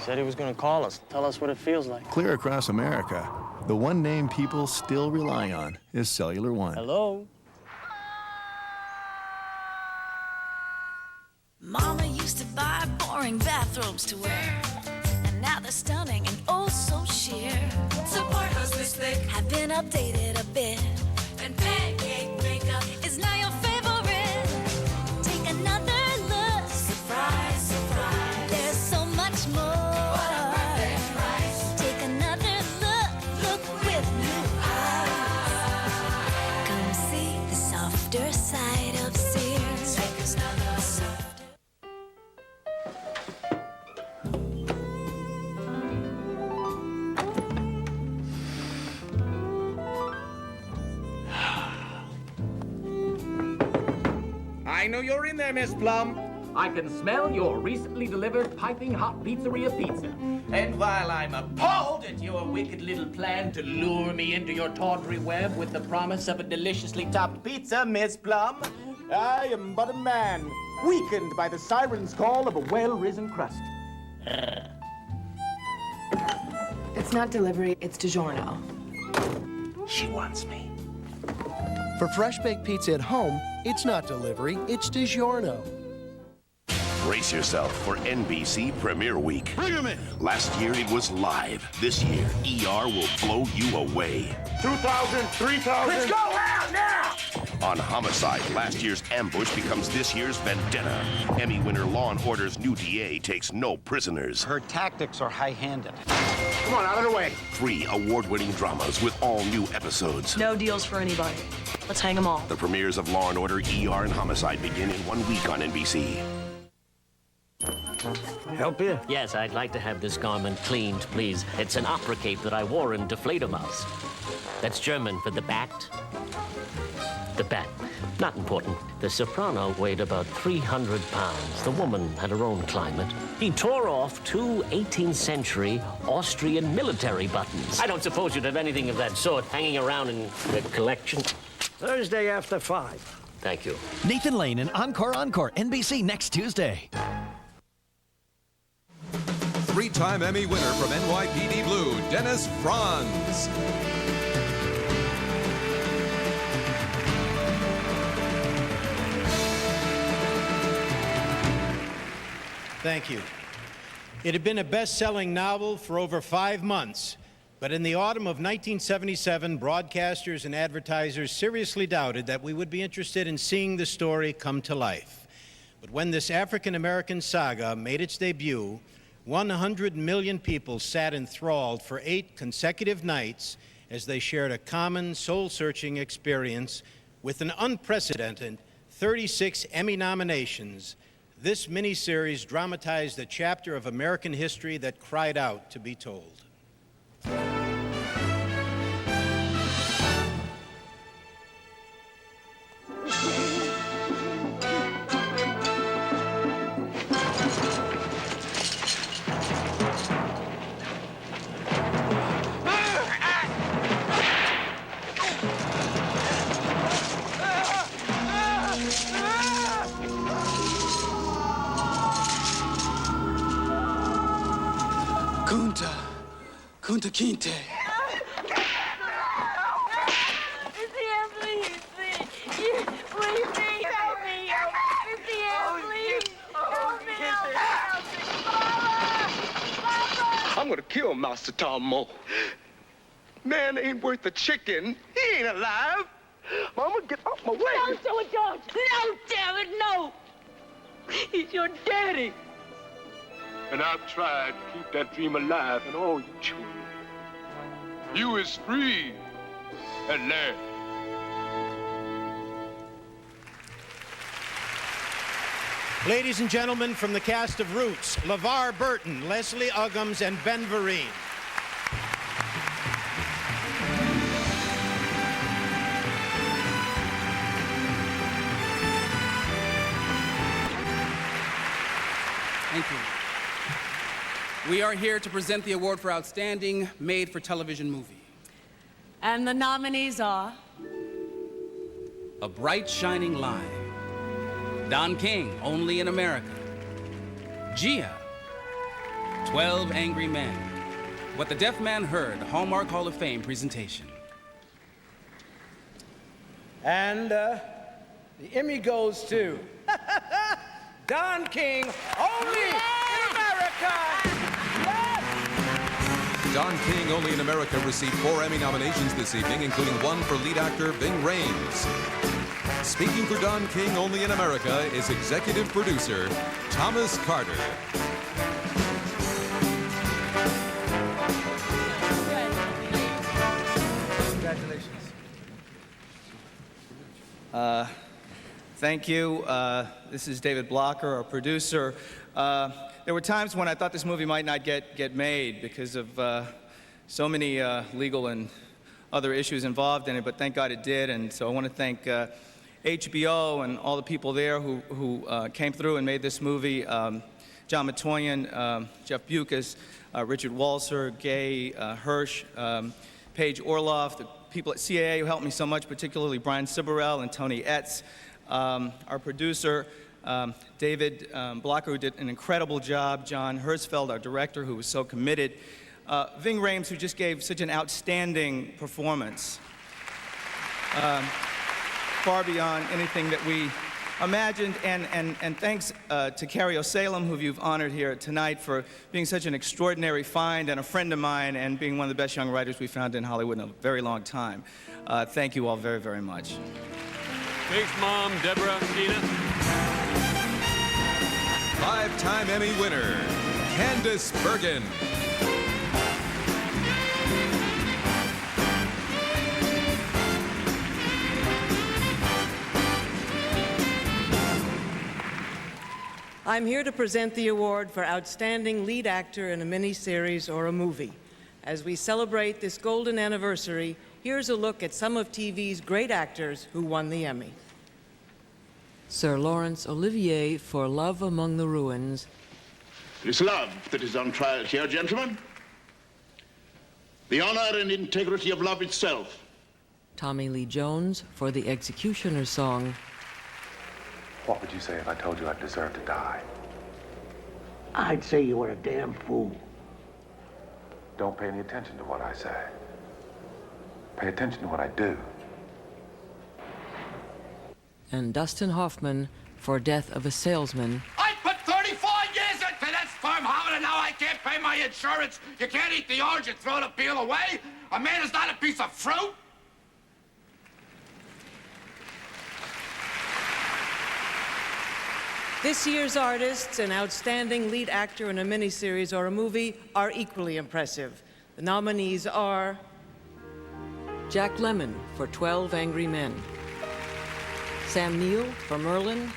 said he was going to call us, tell us what it feels like. Clear across America, the one name people still rely on is Cellular One. Hello? Mama used to buy boring bathrobes to wear, and now they're stunning and oh so sheer. Support us this thick have been updated a bit, and pancake makeup is now your favorite. Take another look. Surprise, surprise. There's so much more. What a perfect price. Take another look with new eyes. Come see the softer side of Sears. Take another softer. I know you're in there, Miss Plum. I can smell your recently delivered piping hot pizzeria pizza. And while I'm appalled at your wicked little plan to lure me into your tawdry web with the promise of a deliciously topped pizza, Miss Plum, I am but a man, weakened by the siren's call of a well-risen crust. It's not delivery, it's DiGiorno. She wants me. For fresh baked pizza at home, it's not delivery, it's DiGiorno. Brace yourself for NBC Premiere Week. Bring 'em in. Last year it was live. This year, ER will blow you away. 2,000, 3,000. Let's go out now! On Homicide, last year's ambush becomes this year's vendetta. Emmy winner Law & Order's new DA takes no prisoners. Her tactics are high-handed. Come on, out of the way. 3 award-winning dramas with all new episodes. No deals for anybody. Let's hang them all. The premieres of Law & Order, ER, and Homicide begin in 1 week on NBC. Help you? Yes, I'd like to have this garment cleaned, please. It's an opera cape that I wore in Die Fledermaus. That's German for the bat. The bat. Not important. The soprano weighed about 300 pounds. The woman had her own climate. He tore off 2 18th century Austrian military buttons. I don't suppose you'd have anything of that sort hanging around in the collection. Thursday after 5. Thank you. Nathan Lane in Encore, NBC next Tuesday. 3-time Emmy winner from NYPD Blue, Dennis Franz. Thank you. It had been a best-selling novel for over 5 months, but in the autumn of 1977, broadcasters and advertisers seriously doubted that we would be interested in seeing the story come to life. But when this African-American saga made its debut, 100 million people sat enthralled for 8 consecutive nights as they shared a common, soul-searching experience with an unprecedented 36 Emmy nominations. This miniseries dramatized a chapter of American history that cried out to be told. Kunta Kinte. I'm gonna kill Master Tom Moore. Man ain't worth a chicken. He ain't alive. Mama, get off my way. No, Joey, don't. No, damn it, no. He's your daddy. And I've tried to keep that dream alive in all you children. You is free at last. Ladies and gentlemen, from the cast of Roots, LeVar Burton, Leslie Uggams, and Ben Vereen. Thank you. We are here to present the award for Outstanding Made-for-Television Movie. And the nominees are? A Bright Shining Line. Don King, Only in America. Gia, 12 Angry Men. What the Deaf Man Heard, Hallmark Hall of Fame presentation. And the Emmy goes to Don King, Only in America. Don King, Only in America received 4 Emmy nominations this evening, including 1 for lead actor Ving Rhames. Speaking for Don King, Only in America is executive producer Thomas Carter. Congratulations. Thank you. This is David Blocker, our producer. There were times when I thought this movie might not get made because of so many legal and other issues involved in it, but thank God it did. And so I want to thank HBO and all the people there who came through and made this movie. John Matoyan, Jeff Bucas, Richard Walser, Gay Hirsch, Paige Orloff, the people at CAA who helped me so much, particularly Brian Siberel and Tony Etz. Our producer, David Blocker, who did an incredible job, John Herzfeld, our director, who was so committed, Ving Rhames, who just gave such an outstanding performance, far beyond anything that we imagined, and thanks to Carrie O'Salem, who you've honored here tonight, for being such an extraordinary find and a friend of mine and being one of the best young writers we found in Hollywood in a very long time. Thank you all very, very much. Thanks, Mom, Deborah, Tina. Five-time Emmy winner, Candice Bergen. I'm here to present the award for Outstanding Lead Actor in a Miniseries or a Movie. As we celebrate this golden anniversary, here's a look at some of TV's great actors who won the Emmy. Sir Laurence Olivier for Love Among the Ruins. It's love that is on trial here, gentlemen. The honor and integrity of love itself. Tommy Lee Jones for The Executioner's Song. What would you say if I told you I deserved to die? I'd say you were a damn fool. Don't pay any attention to what I say. Pay attention to what I do. And Dustin Hoffman for Death of a Salesman. I put 34 years into this firm, Howard, and now I can't pay my insurance. You can't eat the orange and throw the peel away. A man is not a piece of fruit. This year's artists and Outstanding Lead Actor in a Miniseries or a Movie are equally impressive. The nominees are Jack Lemmon for 12 Angry Men. Sam Neill for Merlin.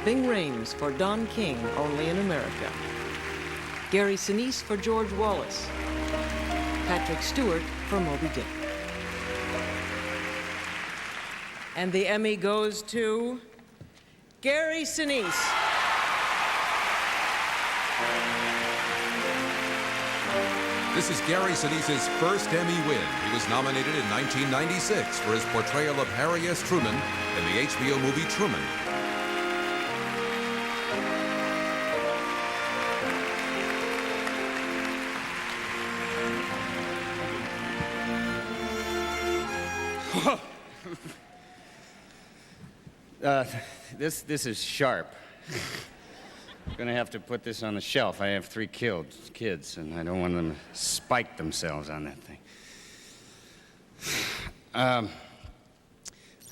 Ving Rhames for Don King, Only in America. Gary Sinise for George Wallace. Patrick Stewart for Moby Dick. And the Emmy goes to Gary Sinise. This is Gary Sinise's first Emmy win. He was nominated in 1996 for his portrayal of Harry S. Truman in the HBO movie Truman. This is sharp. I'm gonna have to put this on the shelf. I have 3 kids, and I don't want them to spike themselves on that thing.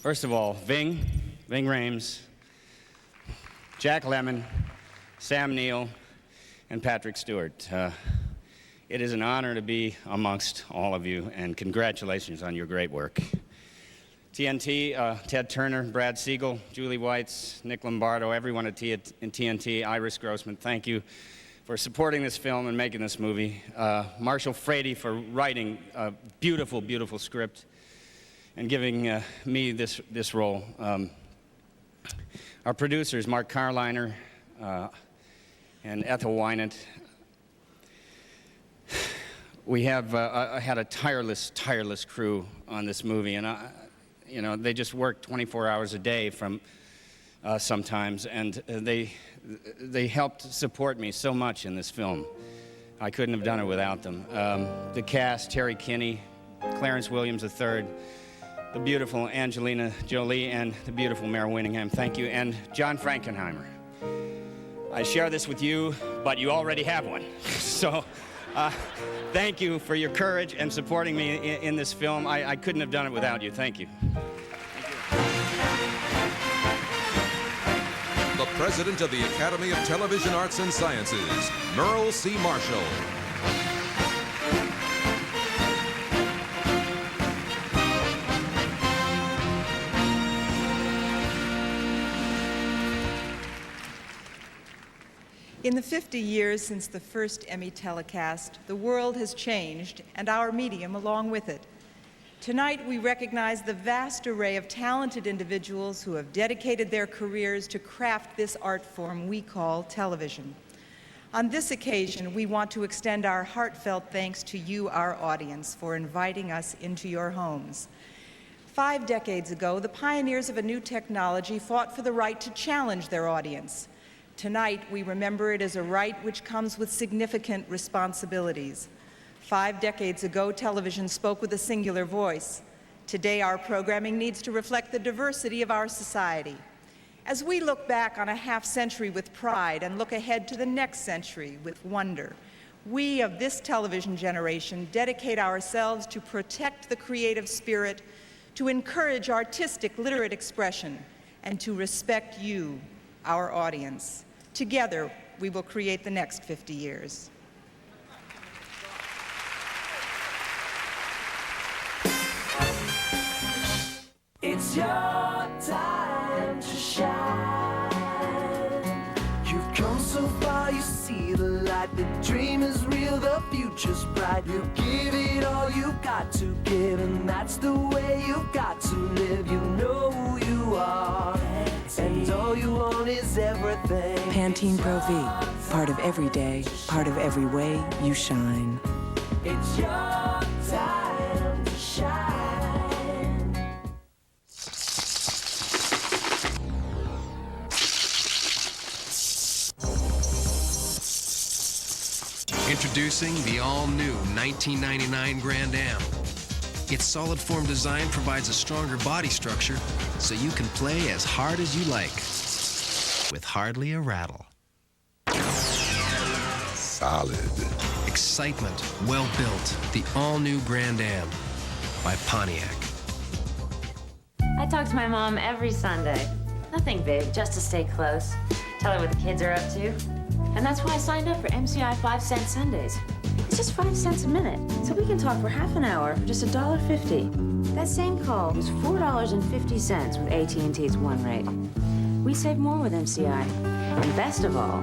First of all, Ving Rhames, Jack Lemmon, Sam Neill, and Patrick Stewart. It is an honor to be amongst all of you, and congratulations on your great work. TNT, Ted Turner, Brad Siegel, Julie Weitz, Nick Lombardo, everyone at TNT, Iris Grossman, thank you for supporting this film and making this movie. Marshall Frady for writing a beautiful, beautiful script and giving me this role. Our producers, Mark Carliner and Ethel Wynant. We have had a tireless crew on this movie, and you know, they just work 24 hours a day from sometimes, and they helped support me so much in this film. I couldn't have done it without them. The cast, Terry Kinney, Clarence Williams III, the beautiful Angelina Jolie, and the beautiful Mare Winningham, thank you, and John Frankenheimer. I share this with you, but you already have one. So thank you for your courage and supporting me in this film. I couldn't have done it without you. Thank you. The President of the Academy of Television Arts and Sciences, Merle C. Marshall. In the 50 years since the first Emmy telecast, the world has changed, and our medium along with it. Tonight, we recognize the vast array of talented individuals who have dedicated their careers to craft this art form we call television. On this occasion, we want to extend our heartfelt thanks to you, our audience, for inviting us into your homes. 5 decades ago, the pioneers of a new technology fought for the right to challenge their audience. Tonight, we remember it as a right which comes with significant responsibilities. 5 decades ago, television spoke with a singular voice. Today, our programming needs to reflect the diversity of our society. As we look back on a half-century with pride and look ahead to the next century with wonder, we of this television generation dedicate ourselves to protect the creative spirit, to encourage artistic, literate expression, and to respect you, our audience. Together, we will create the next 50 years. It's your time to shine. You've come so far, you see the light. The dream is real, the future's bright. You give it all you've got to give, and that's the way you've got to live. You know who you are, and all you want is everything. Pantene Pro V, part of every day, part of every way you shine. It's your time to shine. Introducing the all-new 1999 Grand Am. Its solid form design provides a stronger body structure so you can play as hard as you like with hardly a rattle. Solid. Excitement, well built. The all-new Grand Am by Pontiac. I talk to my mom every Sunday. Nothing big, just to stay close. Tell her what the kids are up to. And that's why I signed up for MCI 5-cent Sundays. It's just 5 cents a minute, so we can talk for half an hour for just $1.50. That same call was $4.50 with AT&T's One rate. We save more with MCI. And best of all...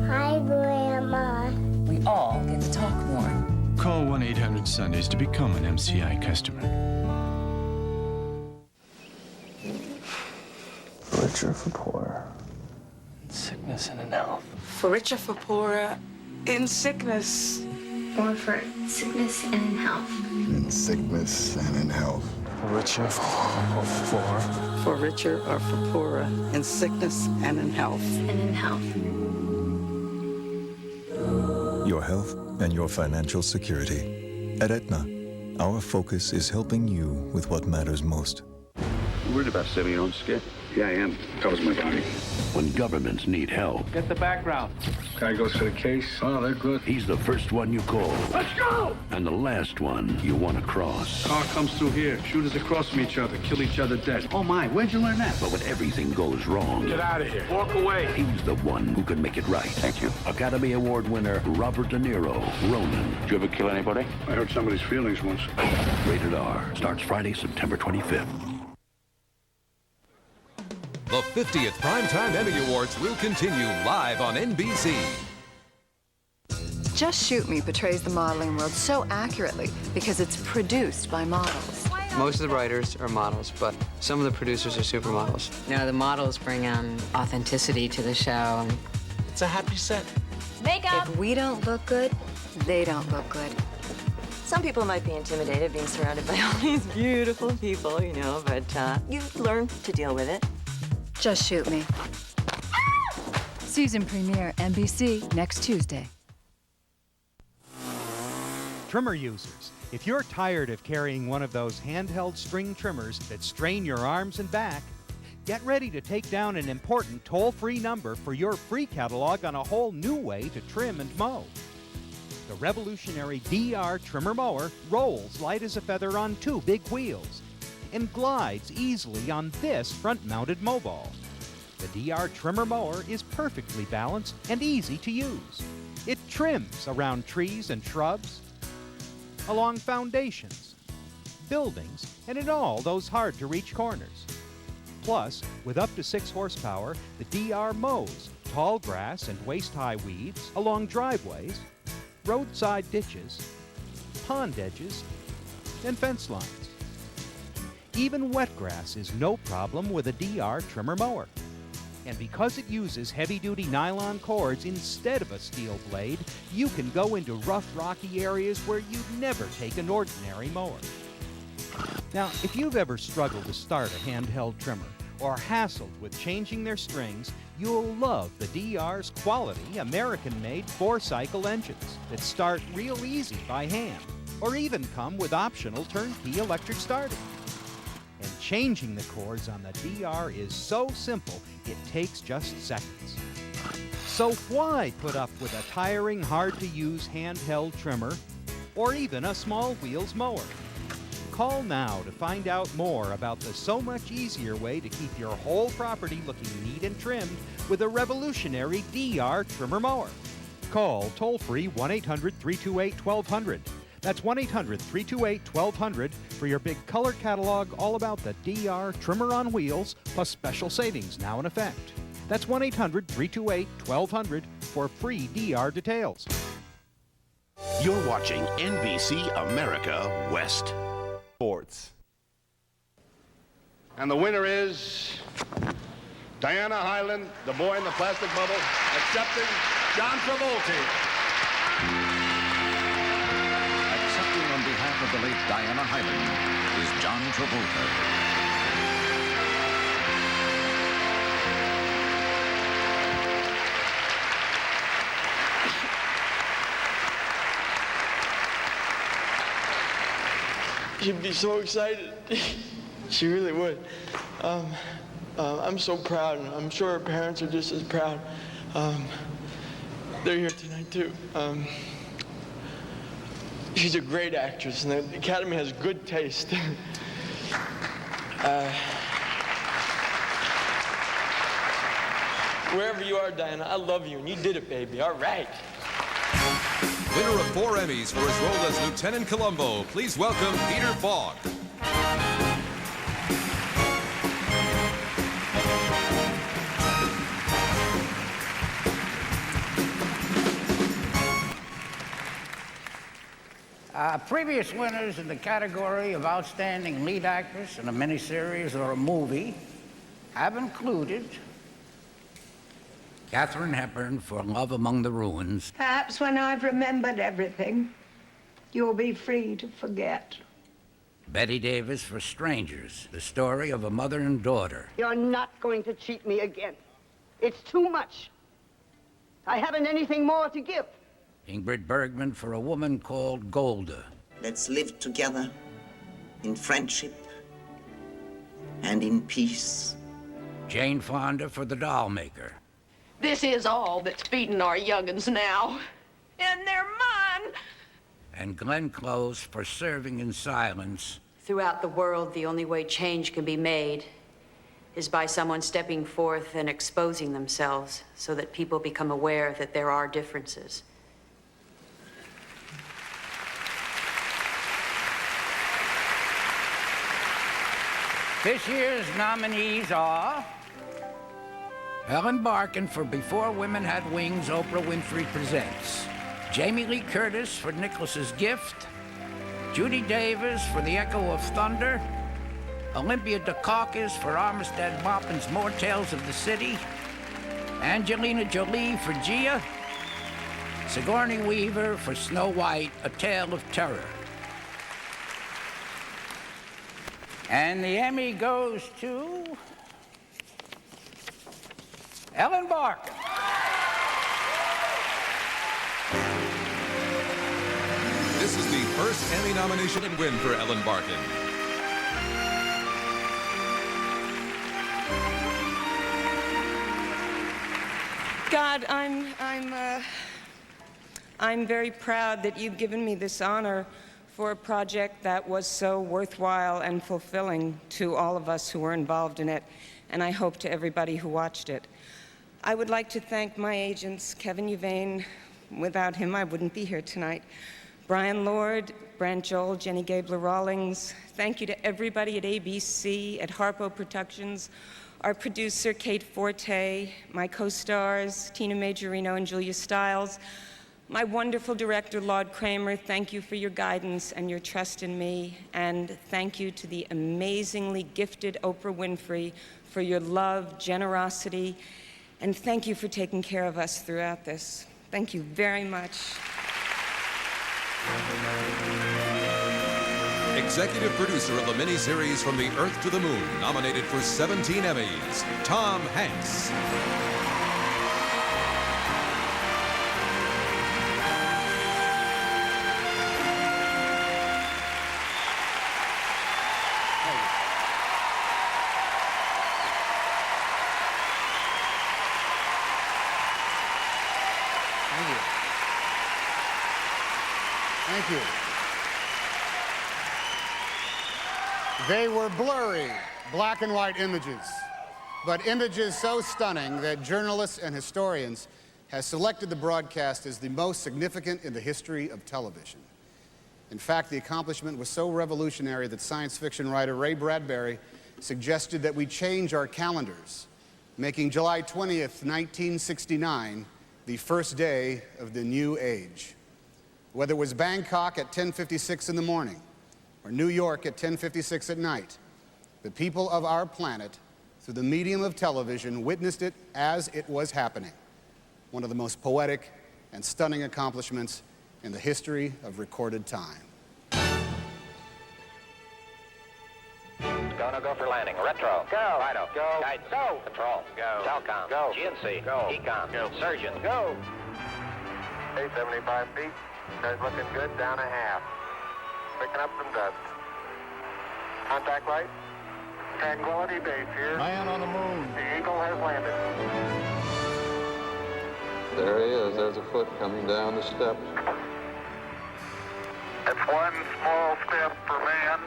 Hi, Grandma. We all get to talk more. Call 1-800-Sundays to become an MCI customer. Richer for poorer. Sickness and in health. For richer, for poorer, in sickness. Or for sickness and in health. In sickness and in health. For richer or for poorer. For richer or for poorer, in sickness and in health. And in health. Your health and your financial security. At Aetna, our focus is helping you with what matters most. You worried about saving your own skin? Yeah, I am. Covers my body. When governments need help. Get the background. Guy goes for the case. Oh, they're good. He's the first one you call. Let's go! And the last one you want to cross. Car comes through here. Shooters across from each other. Kill each other dead. Oh, my. Where'd you learn that? But when everything goes wrong. Get out of here. Walk away. He's the one who can make it right. Thank you. Academy Award winner Robert De Niro. Ronan. Did you ever kill anybody? I hurt somebody's feelings once. Rated R. Starts Friday, September 25th. The 50th Primetime Emmy Awards will continue live on NBC. Just Shoot Me portrays the modeling world so accurately because it's produced by models. Most of the writers are models, but some of the producers are supermodels. You know, the models bring authenticity to the show. It's a happy set. Makeup! If we don't look good, they don't look good. Some people might be intimidated being surrounded by all these beautiful people, you know, but you learn to deal with it. Just Shoot Me. Season premiere, NBC, next Tuesday. Trimmer users, if you're tired of carrying one of those handheld string trimmers that strain your arms and back, get ready to take down an important toll-free number for your free catalog on a whole new way to trim and mow. The revolutionary DR Trimmer Mower rolls light as a feather on 2 big wheels and glides easily on this front-mounted mow ball. The DR Trimmer Mower is perfectly balanced and easy to use. It trims around trees and shrubs, along foundations, buildings, and in all those hard-to-reach corners. Plus, with up to 6 horsepower, the DR mows tall grass and waist-high weeds along driveways, roadside ditches, pond edges, and fence lines. Even wet grass is no problem with a DR Trimmer Mower. And because it uses heavy-duty nylon cords instead of a steel blade, you can go into rough, rocky areas where you'd never take an ordinary mower. Now, if you've ever struggled to start a handheld trimmer or hassled with changing their strings, you'll love the DR's quality American-made 4-cycle engines that start real easy by hand, or even come with optional turnkey electric starting. And changing the cords on the DR is so simple, it takes just seconds. So why put up with a tiring, hard-to-use handheld trimmer or even a small wheels mower? Call now to find out more about the so much easier way to keep your whole property looking neat and trimmed with a revolutionary DR trimmer mower. Call toll-free 1-800-328-1200. That's 1-800-328-1200 for your big color catalog all about the DR trimmer on wheels plus special savings now in effect. That's 1-800-328-1200 for free DR details. You're watching NBC America West. Sports. And the winner is Diana Hyland, the boy in the plastic bubble, accepting John Travolta. Accepting on behalf of the late Diana Hyland is John Travolta. She'd be so excited. She really would. I'm so proud, and I'm sure her parents are just as proud. They're here tonight, too. She's a great actress, and the Academy has good taste. Wherever you are, Diana, I love you, and you did it, baby. All right. Winner of 4 Emmys for his role as Lieutenant Columbo, please welcome Peter Falk. Previous winners in the category of Outstanding Lead Actress in a Miniseries or a Movie have included Katharine Hepburn for Love Among the Ruins. Perhaps when I've remembered everything, you'll be free to forget. Bette Davis for Strangers, the story of a mother and daughter. You're not going to cheat me again. It's too much. I haven't anything more to give. Ingrid Bergman for A Woman Called Golda. Let's live together in friendship and in peace. Jane Fonda for The Doll Maker. This is all that's feeding our young'uns now. And they're mine. And Glenn Close for Serving in Silence. Throughout the world, the only way change can be made is by someone stepping forth and exposing themselves so that people become aware that there are differences. This year's nominees are Ellen Barkin for Before Women Had Wings, Oprah Winfrey Presents. Jamie Lee Curtis for Nicholas's Gift. Judy Davis for The Echo of Thunder. Olympia Dukakis for Armistead Maupin's More Tales of the City. Angelina Jolie for Gia. Sigourney Weaver for Snow White, A Tale of Terror. And the Emmy goes to Ellen Barkin. This is the first Emmy nomination and win for Ellen Barkin. God, I'm very proud that you've given me this honor for a project that was so worthwhile and fulfilling to all of us who were involved in it, and I hope to everybody who watched it. I would like to thank my agents, Kevin Uvain. Without him, I wouldn't be here tonight. Brian Lord, Brant Joel, Jenny Gabler-Rawlings. Thank you to everybody at ABC, at Harpo Productions, our producer, Kate Forte, my co-stars, Tina Majorino and Julia Stiles, my wonderful director, Lord Kramer. Thank you for your guidance and your trust in me. And thank you to the amazingly gifted Oprah Winfrey for your love, generosity, and thank you for taking care of us throughout this. Thank you very much. Executive producer of the miniseries From the Earth to the Moon, nominated for 17 Emmys, Tom Hanks. Thank you. They were blurry, black and white images, but images so stunning that journalists and historians have selected the broadcast as the most significant in the history of television. In fact, the accomplishment was so revolutionary that science fiction writer Ray Bradbury suggested that we change our calendars, making July 20th, 1969, the first day of the new age. Whether it was Bangkok at 10:56 in the morning or New York at 10:56 at night, the people of our planet, through the medium of television, witnessed it as it was happening. One of the most poetic and stunning accomplishments in the history of recorded time. Gonna go for landing. Retro. Go. Fido. Go. Guidance. Go. Control. Go. Telcom. Go. GNC. Go. Ecom. Go. Surgeon. Go. 875 feet. Guys looking good. Down a half. Picking up some dust. Contact light. Tranquility Base here. Man on the moon. The Eagle has landed. There he is. There's a foot coming down the steps. It's one small step for man,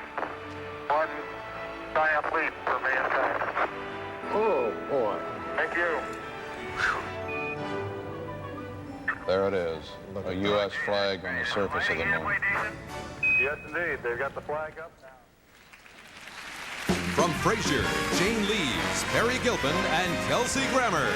one giant leap for mankind. Oh, boy. Thank you. There it is. A U.S. flag on the surface of the moon. Yes, indeed. They've got the flag up now. From Frasier, Jane Leeves, Perry Gilpin, and Kelsey Grammer.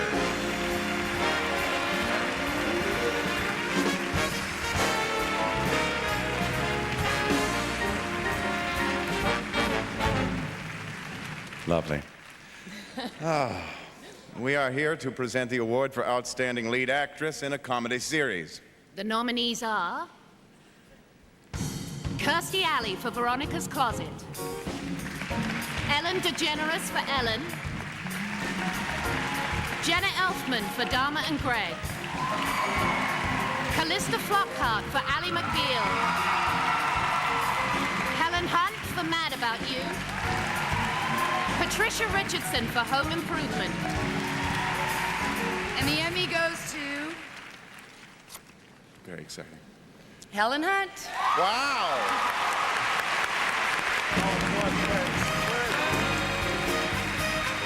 Lovely. We are here to present the award for Outstanding Lead Actress in a Comedy Series. The nominees are Kirstie Alley for Veronica's Closet, Ellen DeGeneres for Ellen, Jenna Elfman for Dharma and Greg, Callista Flockhart for Ally McBeal, Helen Hunt for Mad About You, Patricia Richardson for Home Improvement. And the Emmy goes to Very exciting. Helen Hunt. Wow!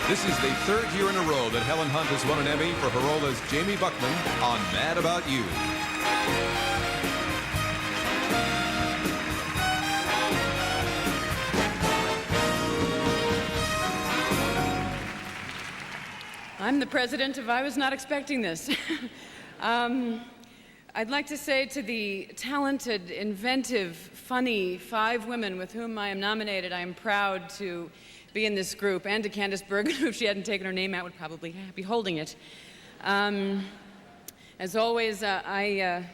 This is the third year in a row that Helen Hunt has won an Emmy for her role as Jamie Buckman on Mad About You. I'm the president of I Was Not Expecting This. I'd like to say to the talented, inventive, funny 5 women with whom I am nominated, I am proud to be in this group, and to Candice Bergen, who if she hadn't taken her name out would probably be holding it. As always, I'm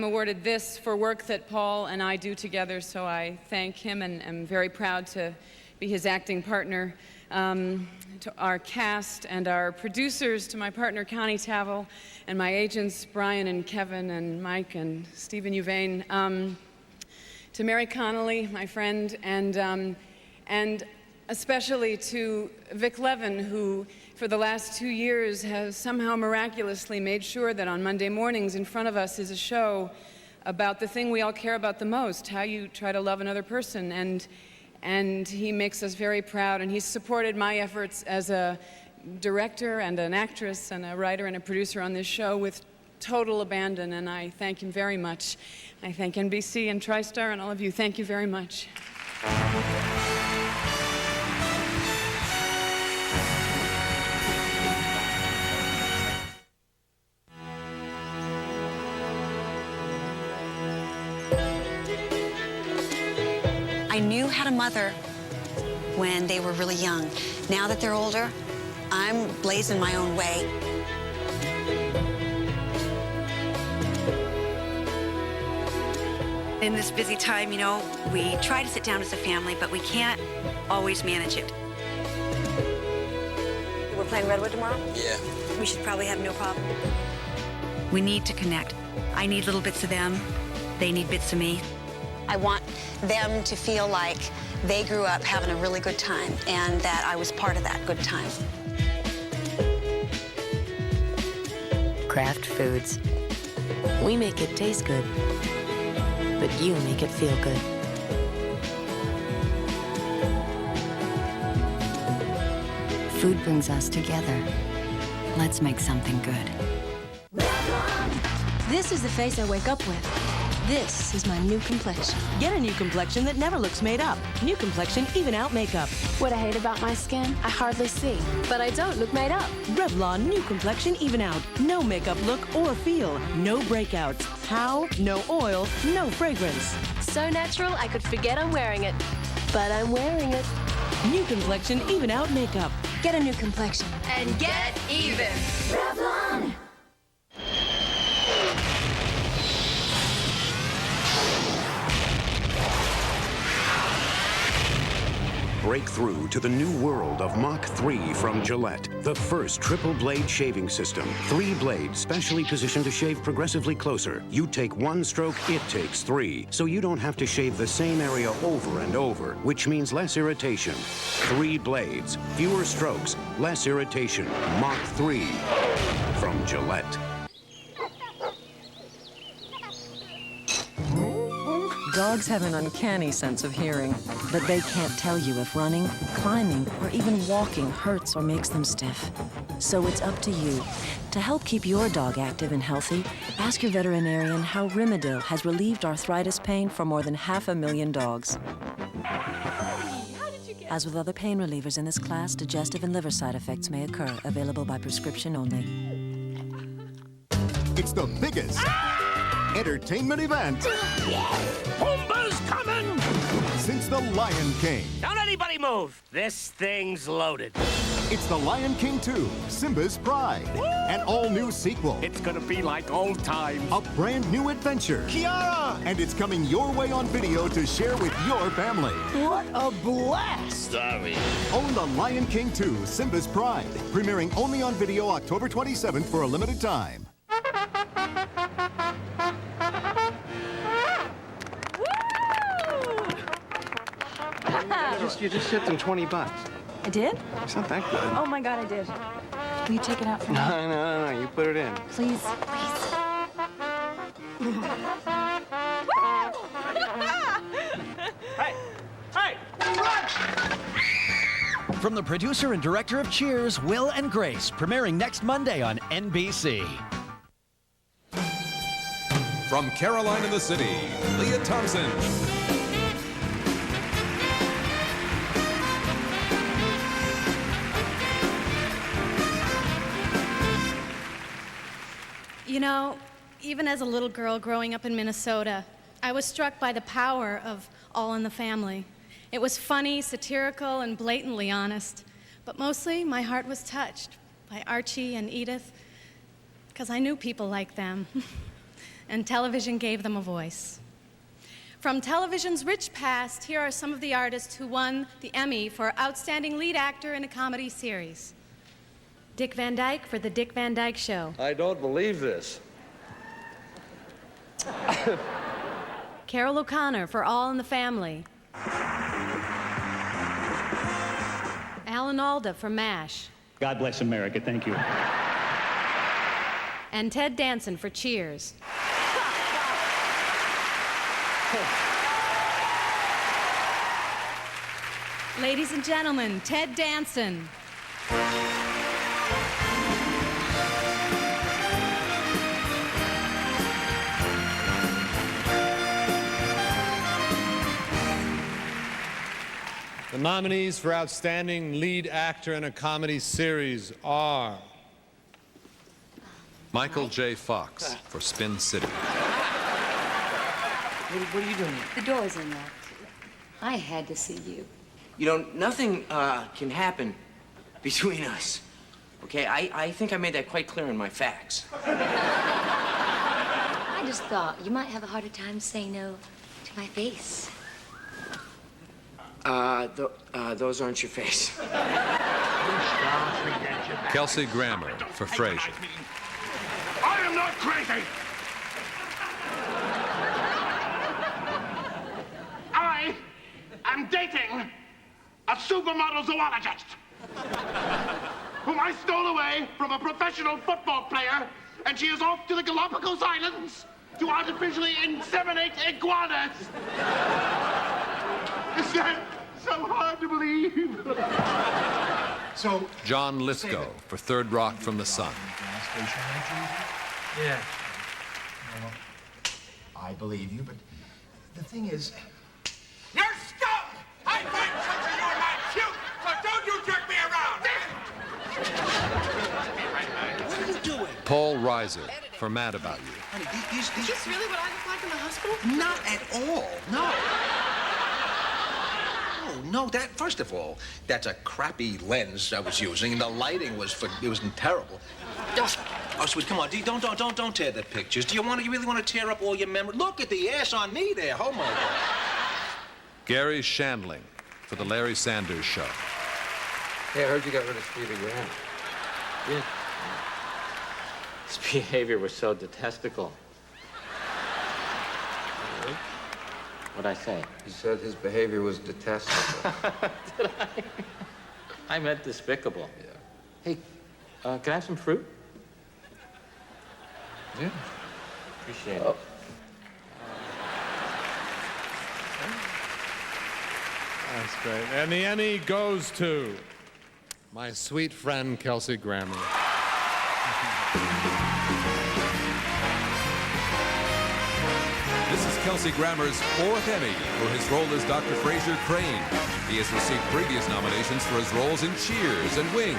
awarded this for work that Paul and I do together, so I thank him and am very proud to be his acting partner. To our cast and our producers, to my partner Connie Tavel, and my agents Brian and Kevin and Mike and Stephen Uvain, to Mary Connolly, my friend, and especially to Vic Levin, who for the last 2 years has somehow miraculously made sure that on Monday mornings in front of us is a show about the thing we all care about the most, how you try to love another person. And he makes us very proud, and he's supported my efforts as a director and an actress and a writer and a producer on this show with total abandon, and I thank him very much. I thank NBC and TriStar and all of you. Thank you very much. I knew how to mother when they were really young. Now that they're older, I'm blazing my own way. In this busy time, you know, we try to sit down as a family, but we can't always manage it. We're playing Redwood tomorrow? Yeah. We should probably have no problem. We need to connect. I need little bits of them. They need bits of me. I want them to feel like they grew up having a really good time and that I was part of that good time. Kraft Foods. We make it taste good, but you make it feel good. Food brings us together. Let's make something good. This is the face I wake up with. This is my new complexion. Get a new complexion that never looks made up. New complexion Even Out makeup. What I hate about my skin, I hardly see, but I don't look made up. Revlon New Complexion Even Out. No makeup look or feel. No breakouts. How? No oil, no fragrance. So natural, I could forget I'm wearing it. But I'm wearing it. New Complexion Even Out makeup. Get a new complexion. And get even. Revlon! Break through to the new world of Mach 3 from Gillette, the first triple blade shaving system. 3 blades specially positioned to shave progressively closer. You take 1 stroke, it takes 3. So you don't have to shave the same area over and over, which means less irritation. 3 blades, fewer strokes, less irritation. Mach 3 from Gillette. Dogs have an uncanny sense of hearing, but they can't tell you if running, climbing, or even walking hurts or makes them stiff. So it's up to you. To help keep your dog active and healthy, ask your veterinarian how Rimadyl has relieved arthritis pain for more than 500,000 dogs. As with other pain relievers in this class, digestive and liver side effects may occur. Available by prescription only. It's the biggest entertainment event Pumbaa's coming! since The Lion King. Don't anybody move! This thing's loaded. It's The Lion King 2, Simba's Pride. An all-new sequel. It's gonna be like old times. A brand new adventure. Kiara! And it's coming your way on video to share with your family. What a blast! Sorry. Own The Lion King 2, Simba's Pride. Premiering only on video October 27th for a limited time. You just tipped him $20. I did? It's not that good. Oh my God, I did. Will you take it out for me? No. You put it in. Please, please. Hey! From the producer and director of Cheers, Will and Grace, premiering next Monday on NBC. From Caroline in the City, Leah Thompson. You know, even as a little girl growing up in Minnesota, I was struck by the power of All in the Family. It was funny, satirical, and blatantly honest. But mostly, my heart was touched by Archie and Edith, because I knew people like them, and television gave them a voice. From television's rich past, here are some of the artists who won the Emmy for Outstanding Lead Actor in a Comedy Series. Dick Van Dyke for The Dick Van Dyke Show. I don't believe this. Carol O'Connor for All in the Family. Alan Alda for MASH. God bless America. Thank you. And Ted Danson for Cheers. Ladies and gentlemen, Ted Danson. The nominees for Outstanding Lead Actor in a Comedy Series are Michael J. Fox for Spin City. What are you doing here? The door's unlocked. I had to see you. You know, nothing can happen between us. Okay, I think I made that quite clear in my facts. I just thought you might have a harder time saying no to my face. Those aren't your face. Kelsey Grammer for Frasier. I am not crazy! I am dating a supermodel zoologist whom I stole away from a professional football player, and she is off to the Galapagos Islands to artificially inseminate iguanas. Is that so hard to believe? So, John Lithgow for Third Rock from the Sun. yeah. Well, I believe you, but the thing is... You're scum! I find such a you're not cute, so don't you jerk me around! What are you doing? Paul Reiser for Mad About You. Honey, Is this really what I look like in the hospital? Not at all. No. No, that, first of all, that's a crappy lens I was using, and the lighting was terrible. Oh, sweet, come on, don't tear the pictures. Do you really want to tear up all your memory? Look at the ass on me there, oh my God. Gary Shandling for The Larry Sanders Show. Hey, I heard you got rid of Stevie Graham. Yeah. His behavior was so detestable. What'd I say? You said his behavior was detestable. Did I? I meant despicable. Yeah. Hey, can I have some fruit? Yeah. Appreciate it. That's great. And the Emmy goes to my sweet friend, Kelsey Grammer. This is Kelsey Grammer's 4th Emmy for his role as Dr. Fraser Crane. He has received previous nominations for his roles in Cheers and Wings.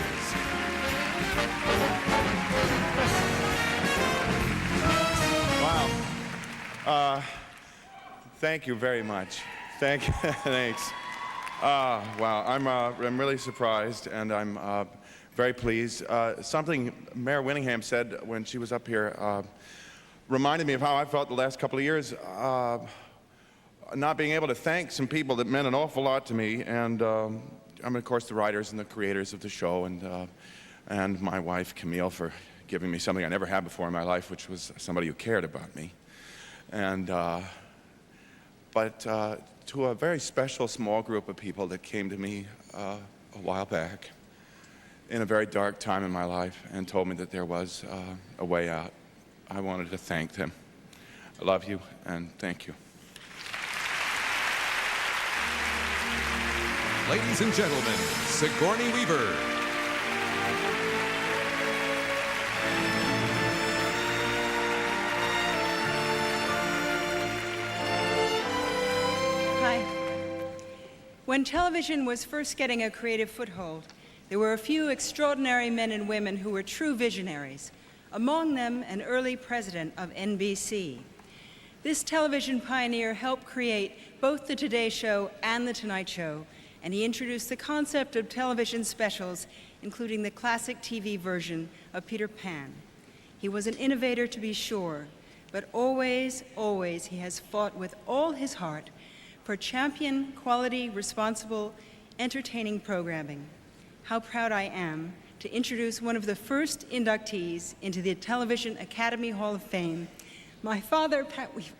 Wow. Thank you very much. Thanks. Wow, I'm really surprised, and I'm very pleased. Something Mayor Winningham said when she was up here reminded me of how I felt the last couple of years, not being able to thank some people that meant an awful lot to me, and I mean, of course, the writers and the creators of the show, and my wife, Camille, for giving me something I never had before in my life, which was somebody who cared about me. And, but to a very special small group of people that came to me a while back in a very dark time in my life and told me that there was a way out. I wanted to thank them. I love you, and thank you. Ladies and gentlemen, Sigourney Weaver. Hi. When television was first getting a creative foothold, there were a few extraordinary men and women who were true visionaries. Among them, an early president of NBC. This television pioneer helped create both The Today Show and The Tonight Show, and he introduced the concept of television specials, including the classic TV version of Peter Pan. He was an innovator, to be sure, but always, always he has fought with all his heart for champion, quality, responsible, entertaining programming. How proud I am to introduce one of the first inductees into the Television Academy Hall of Fame, my father, Pat Weaver.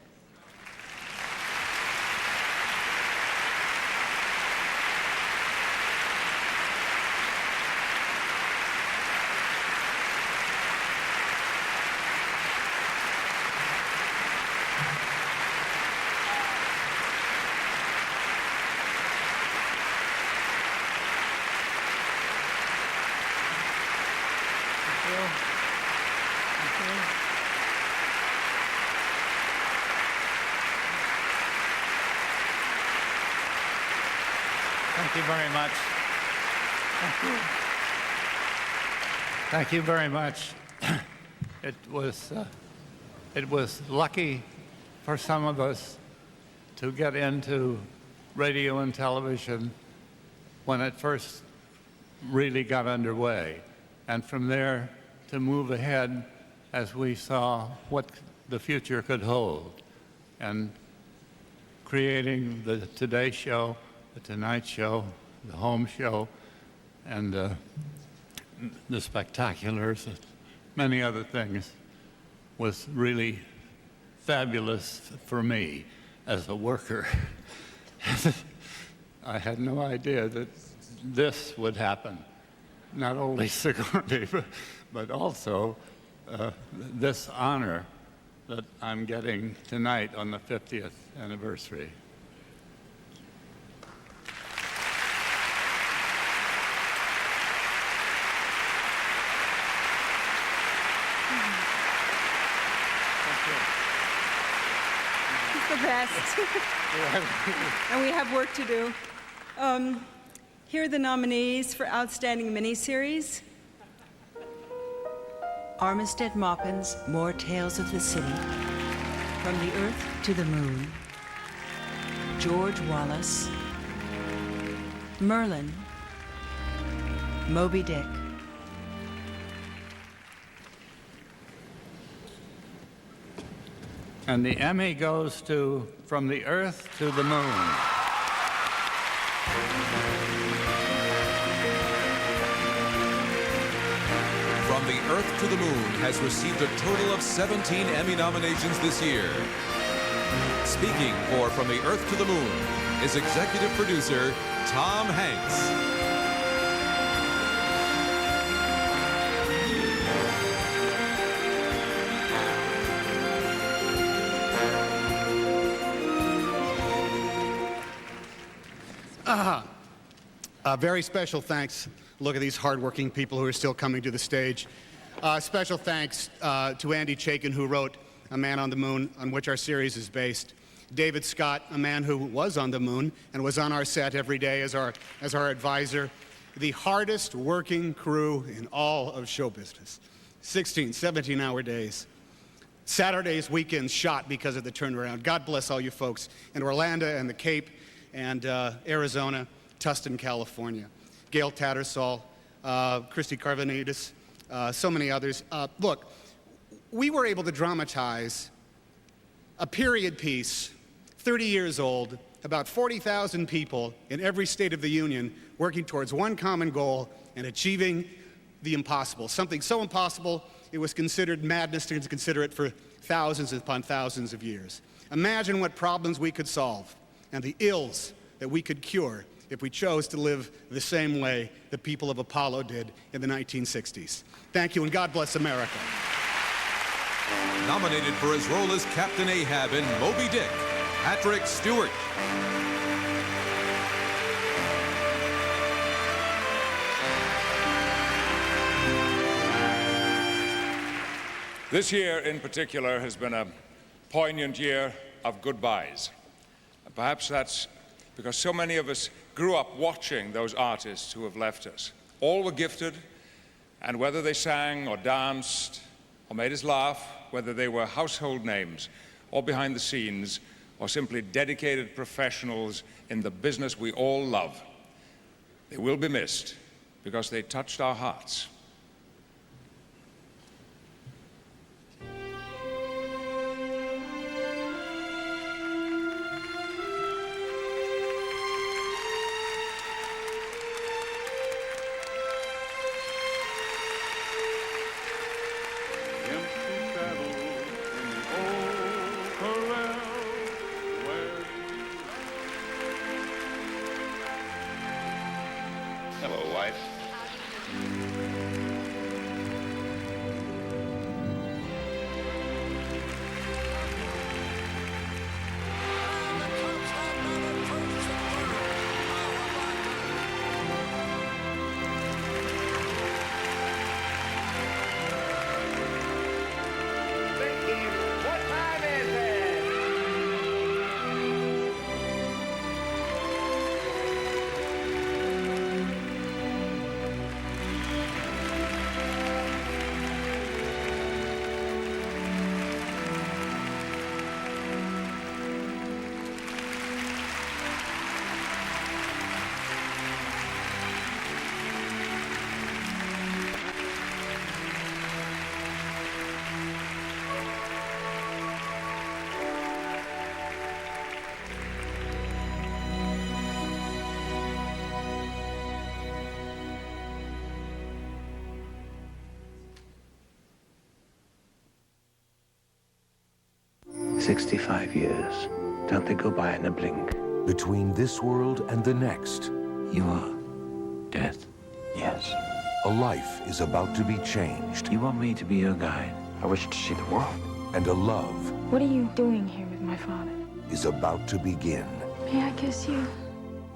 Thank you very much. Thank you. Thank you very much. It was lucky for some of us to get into radio and television when it first really got underway, and from there to move ahead as we saw what the future could hold, and creating the Today Show, the Tonight Show, the Home Show, and the Spectaculars, and many other things, was really fabulous for me as a worker. I had no idea that this would happen. Not only Sigourney, but also this honor that I'm getting tonight on the 50th anniversary. He's the best. And we have work to do. Here are the nominees for Outstanding Miniseries. Armistead Maupin's More Tales of the City. From the Earth to the Moon. George Wallace. Merlin. Moby Dick. And the Emmy goes to From the Earth to the Moon. From the Earth to the Moon has received a total of 17 Emmy nominations this year. Speaking for From the Earth to the Moon is executive producer Tom Hanks. Very special thanks. Look at these hardworking people who are still coming to the stage. Special thanks to Andy Chaikin, who wrote A Man on the Moon, on which our series is based. David Scott, a man who was on the moon and was on our set every day as our advisor. The hardest working crew in all of show business. 16, 17-hour days. Saturdays, weekends shot because of the turnaround. God bless all you folks in Orlando and the Cape and Arizona, Tustin, California. Gail Tattersall, Christy Carvanidis, so many others. Look, we were able to dramatize a period piece, 30 years old, about 40,000 people in every state of the union working towards one common goal and achieving the impossible. Something so impossible, it was considered madness to consider it for thousands upon thousands of years. Imagine what problems we could solve and the ills that we could cure if we chose to live the same way the people of Apollo did in the 1960s. Thank you, and God bless America. Nominated for his role as Captain Ahab in Moby Dick, Patrick Stewart. This year in particular has been a poignant year of goodbyes. Perhaps that's because so many of us grew up watching those artists who have left us. All were gifted, and whether they sang or danced or made us laugh, whether they were household names or behind the scenes or simply dedicated professionals in the business we all love, they will be missed because they touched our hearts. Hello, wife. What time is it? "65 years. Don't they go by in a blink?" Between this world and the next, You are death. yes, a life is about to be changed. You want me to be your guide? I wish to see the world. And a love What are you doing here with my father? is about to begin. May I kiss you?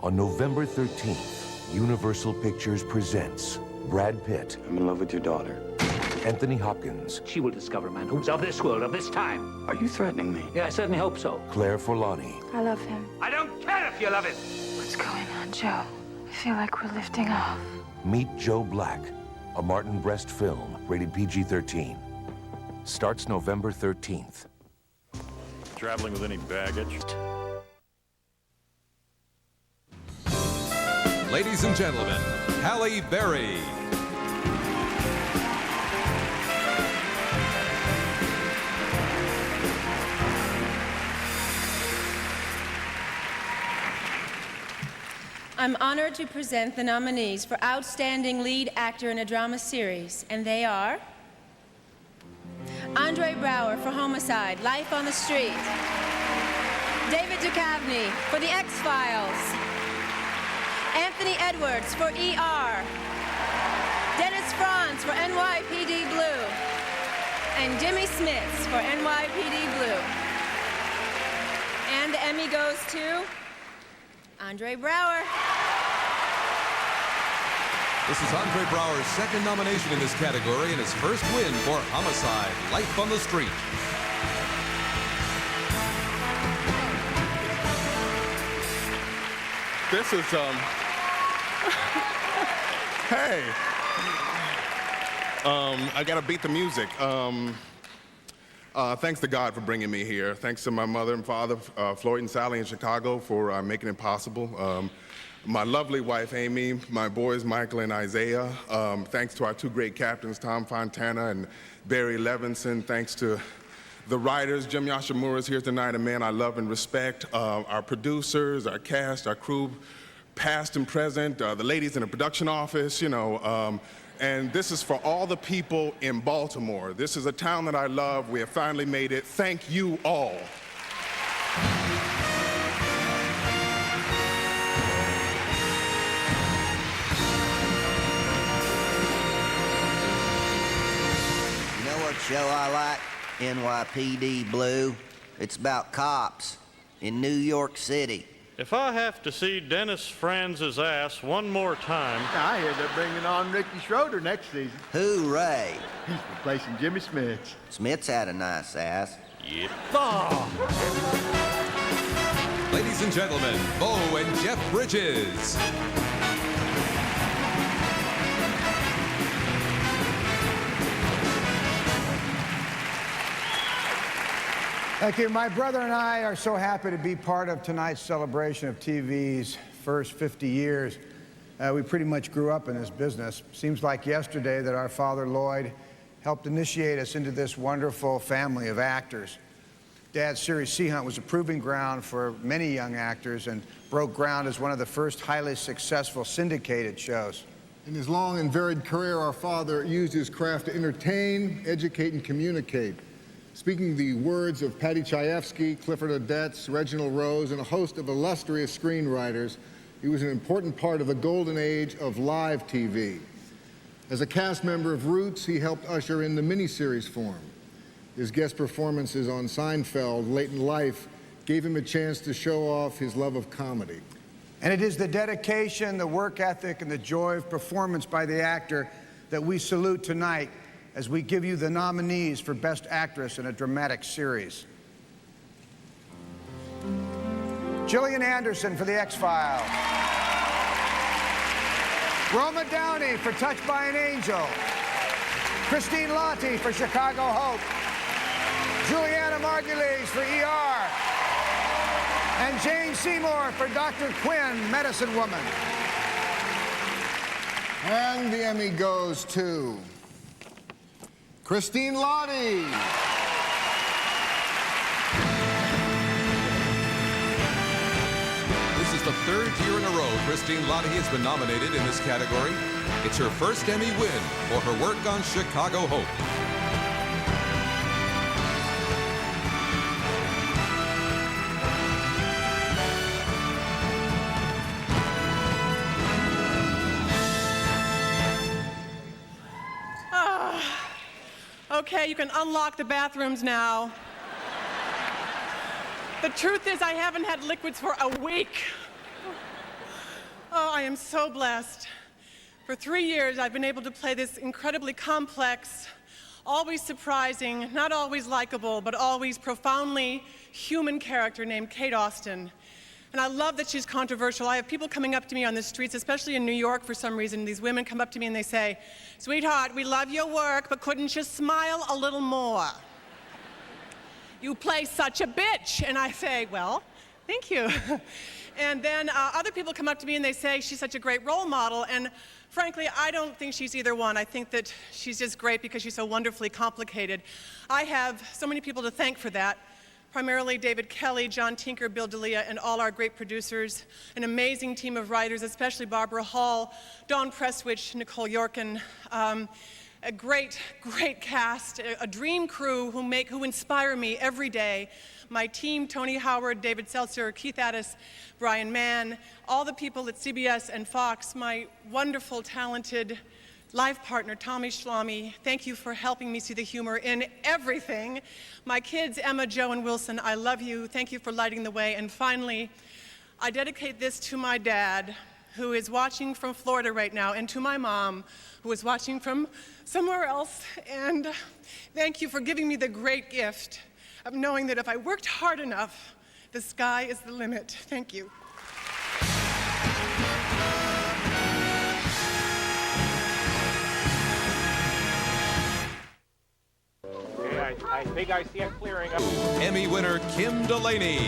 On November 13th, Universal Pictures presents Brad Pitt. I'm in love with your daughter. Anthony Hopkins. She will discover a man who's of this world, of this time. Are you threatening me? Yeah, I certainly hope so. Claire Forlani. I love him. I don't care if you love him. What's going on, Joe? I feel like we're lifting off. Meet Joe Black, a Martin Brest film, rated PG-13. Starts November 13th. Traveling with any baggage? Ladies and gentlemen, Halle Berry. I'm honored to present the nominees for Outstanding Lead Actor in a Drama Series, and they are Andre Braugher for Homicide, Life on the Street, David Duchovny for The X-Files, Anthony Edwards for ER, Dennis Franz for NYPD Blue, and Jimmy Smits for NYPD Blue. And the Emmy goes to Andre Braugher. This is Andre Braugher's second nomination in this category and his first win for Homicide, Life on the Street. This is, hey. I gotta beat the music. Thanks to God for bringing me here. Thanks to my mother and father, Floyd and Sally in Chicago, for making it possible. My lovely wife, Amy, my boys, Michael and Isaiah. Thanks to our two great captains, Tom Fontana and Barry Levinson. Thanks to the writers, Jim Yoshimura is here tonight, a man I love and respect. Our producers, our cast, our crew, past and present, the ladies in the production office, you know. And this is for all the people in Baltimore. This is a town that I love. We have finally made it. Thank you all. You know what show I like? NYPD Blue. It's about cops in New York City. If I have to see Dennis Franz's ass one more time... I hear they're bringing on Ricky Schroeder next season. Hooray! He's replacing Jimmy Smits. Smits had a nice ass. Yep. Oh. Ladies and gentlemen, Bo and Jeff Bridges. Thank you. My brother and I are so happy to be part of tonight's celebration of TV's first 50 years. We pretty much grew up in this business. Seems like yesterday that our father, Lloyd, helped initiate us into this wonderful family of actors. Dad's series Sea Hunt was a proving ground for many young actors and broke ground as one of the first highly successful syndicated shows. In his long and varied career, our father used his craft to entertain, educate, and communicate. Speaking the words of Patty Chayefsky, Clifford Odets, Reginald Rose, and a host of illustrious screenwriters, he was an important part of the golden age of live TV. As a cast member of Roots, he helped usher in the miniseries form. His guest performances on Seinfeld, Late in Life, gave him a chance to show off his love of comedy. And it is the dedication, the work ethic, and the joy of performance by the actor that we salute tonight as we give you the nominees for Best Actress in a Dramatic Series. Gillian Anderson for The X-Files. Roma Downey for Touched by an Angel. Christine Lottie for Chicago Hope. Juliana Margulies for ER. And Jane Seymour for Dr. Quinn, Medicine Woman. And the Emmy goes to Christine Lottie. This is the third year in a row Christine Lottie has been nominated in this category. It's her first Emmy win for her work on Chicago Hope. Okay, you can unlock the bathrooms now. The truth is, I haven't had liquids for a week. Oh, I am so blessed. For 3 years, I've been able to play this incredibly complex, always surprising, not always likable, but always profoundly human character named Kate Austen. And I love that she's controversial. I have people coming up to me on the streets, especially in New York for some reason. These women come up to me and they say, "Sweetheart, we love your work, but couldn't you smile a little more? You play such a bitch." And I say, "Well, thank you." And then other people come up to me and they say, "She's such a great role model." And frankly, I don't think she's either one. I think that she's just great because she's so wonderfully complicated. I have so many people to thank for that. Primarily David Kelly, John Tinker, Bill D'Elia, and all our great producers, an amazing team of writers, especially Barbara Hall, Dawn Presswich, Nicole Yorkin, a great, great cast, a dream crew who inspire me every day. My team, Tony Howard, David Seltzer, Keith Addis, Brian Mann, all the people at CBS and Fox, my wonderful, talented life partner, Tommy Schlamme, thank you for helping me see the humor in everything. My kids, Emma, Joe, and Wilson, I love you. Thank you for lighting the way. And finally, I dedicate this to my dad, who is watching from Florida right now, and to my mom, who is watching from somewhere else. And thank you for giving me the great gift of knowing that if I worked hard enough, the sky is the limit. Thank you. I think I see it clearing up. Emmy winner Kim Delaney.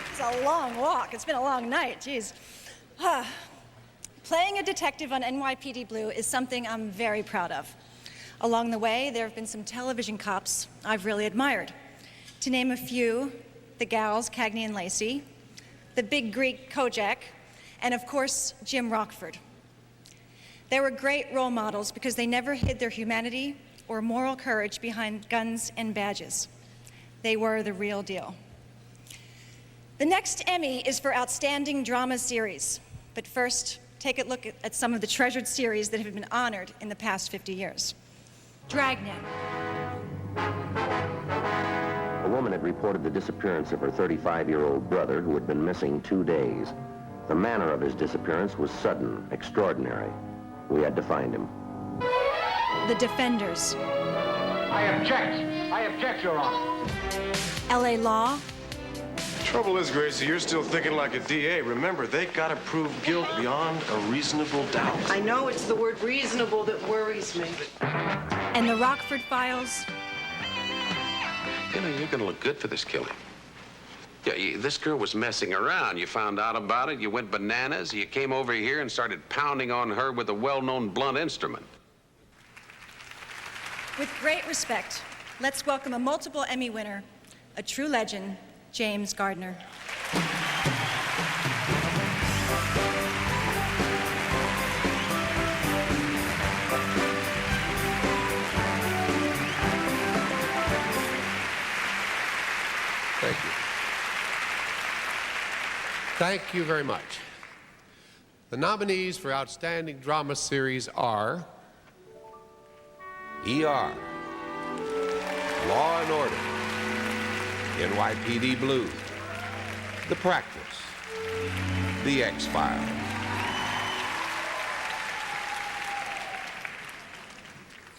It's a long walk. It's been a long night. Jeez. Playing a detective on NYPD Blue is something I'm very proud of. Along the way, there have been some television cops I've really admired. To name a few, the gals, Cagney and Lacey, the big Greek Kojak, and of course, Jim Rockford. They were great role models because they never hid their humanity or moral courage behind guns and badges. They were the real deal. The next Emmy is for Outstanding Drama Series. But first, take a look at some of the treasured series that have been honored in the past 50 years. Dragnet. A woman had reported the disappearance of her 35-year-old brother who had been missing 2 days. The manner of his disappearance was sudden, extraordinary. We had to find him. The Defenders. I object, Your Honor. LA Law. Trouble is, Gracie, you're still thinking like a DA. Remember, they gotta prove guilt beyond a reasonable doubt. I know it's the word reasonable that worries me. And the Rockford Files. You know, you're gonna look good for this killing. Yeah, this girl was messing around. You found out about it, you went bananas, you came over here and started pounding on her with a well-known blunt instrument. With great respect, let's welcome a multiple Emmy winner, a true legend, James Gardner. Thank you. Thank you very much. The nominees for Outstanding Drama Series are ER, Law and Order, NYPD Blue, The Practice, The X-Files.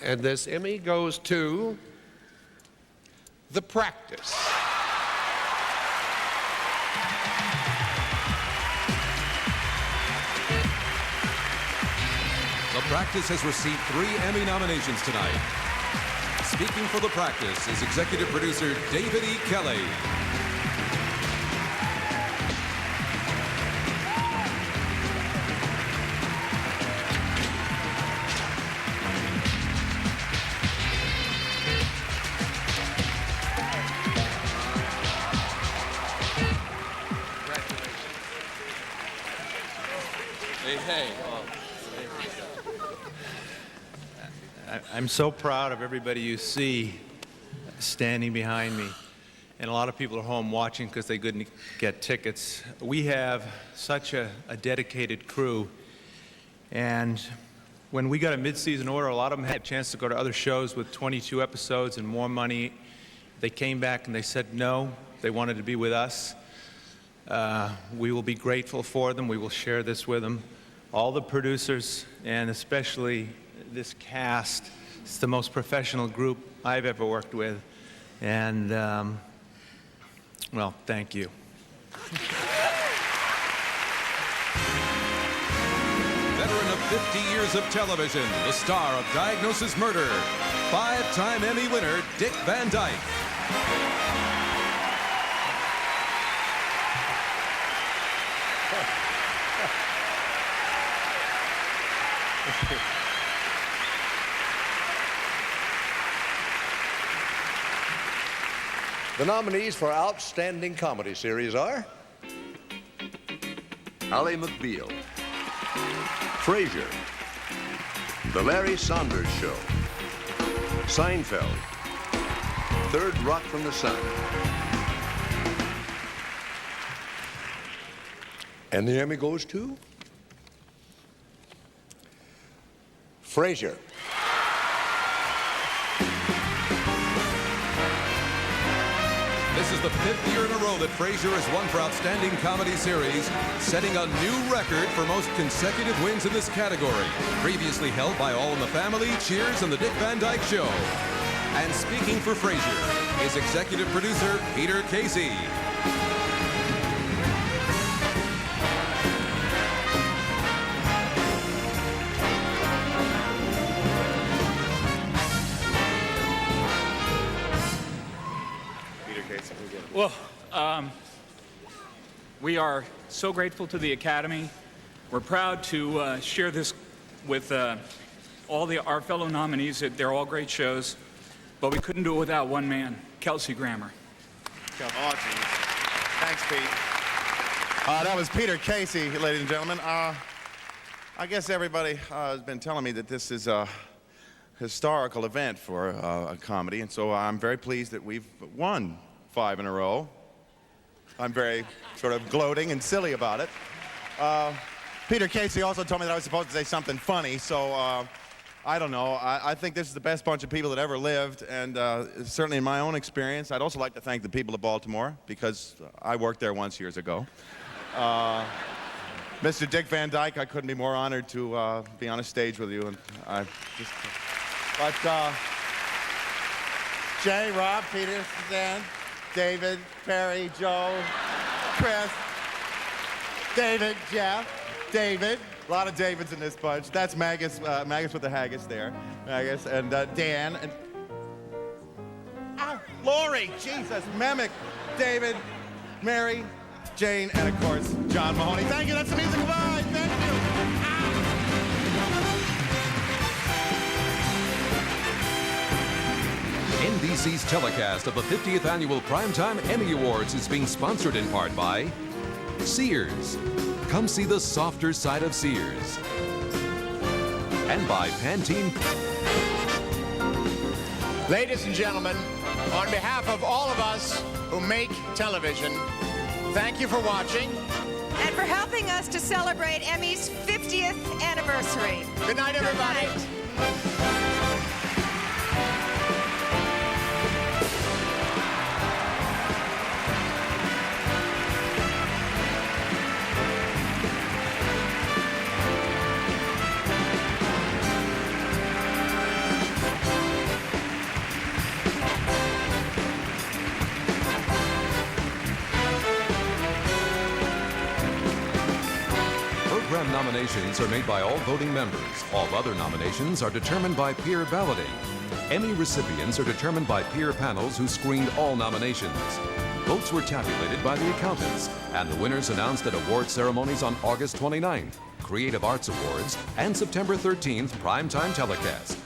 And this Emmy goes to The Practice. The Practice has received 3 Emmy nominations tonight. Speaking for The Practice is executive producer David E. Kelly. Hey. I'm so proud of everybody you see standing behind me. And a lot of people are home watching because they couldn't get tickets. We have such a dedicated crew. And when we got a mid-season order, a lot of them had a chance to go to other shows with 22 episodes and more money. They came back and they said no, they wanted to be with us. We will be grateful for them. We will share this with them. All the producers, and especially this cast, it's the most professional group I've ever worked with. And, well, thank you. Veteran of 50 years of television, the star of Diagnosis Murder, 5-time Emmy winner Dick Van Dyke. The nominees for Outstanding Comedy Series are Ally McBeal, Frasier, The Larry Saunders Show, Seinfeld, Third Rock from the Sun. And the Emmy goes to Frasier. This is the 5th year in a row that Frasier has won for Outstanding Comedy Series, setting a new record for most consecutive wins in this category, previously held by All in the Family, Cheers, and The Dick Van Dyke Show. And speaking for Frasier is executive producer Peter Casey. Well, we are so grateful to the Academy. We're proud to share this with all our fellow nominees. They're all great shows, but we couldn't do it without one man, Kelsey Grammer. Oh, geez. Thanks, Pete. That was Peter Casey, ladies and gentlemen. I guess everybody has been telling me that this is a historical event for a comedy, and so I'm very pleased that we've won 5 in a row. I'm very sort of gloating and silly about it. Peter Casey also told me that I was supposed to say something funny, so I don't know. I think this is the best bunch of people that ever lived, and certainly in my own experience, I'd also like to thank the people of Baltimore, because I worked there once years ago. Mr. Dick Van Dyke, I couldn't be more honored to be on a stage with you. And Jay, Rob, Peter, Suzanne, David, Perry, Joe, Chris, David, Jeff, David. A lot of Davids in this bunch. That's Magus, Magus with the haggis there. Magus, and Dan, and Lori, Jesus, Memick, David, Mary, Jane, and of course, John Mahoney. Thank you, that's the music. Bye, thank you. NBC's telecast of the 50th Annual Primetime Emmy Awards is being sponsored in part by Sears. Come see the softer side of Sears. And by Pantene. Ladies and gentlemen, on behalf of all of us who make television, thank you for watching. And for helping us to celebrate Emmy's 50th anniversary. Good night, everybody. Good night. Program nominations are made by all voting members. All other nominations are determined by peer balloting. Emmy recipients are determined by peer panels who screened all nominations. Votes were tabulated by the accountants, and the winners announced at award ceremonies on August 29th, Creative Arts Awards, and September 13th, Primetime Telecast.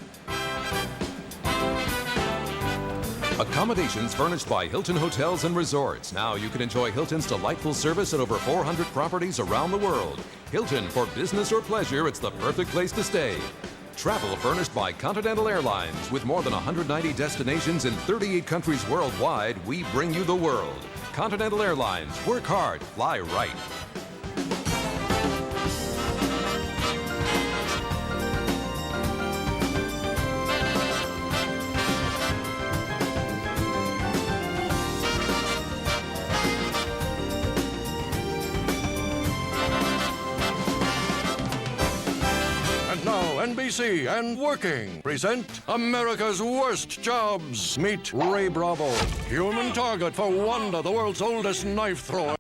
Accommodations furnished by Hilton Hotels and Resorts. Now you can enjoy Hilton's delightful service at over 400 properties around the world. Hilton, for business or pleasure, it's the perfect place to stay. Travel furnished by Continental Airlines. With more than 190 destinations in 38 countries worldwide, we bring you the world. Continental Airlines. Work hard, fly right. NBC and Working present America's Worst Jobs. Meet Ray Bravo, human target for Wanda, the world's oldest knife thrower.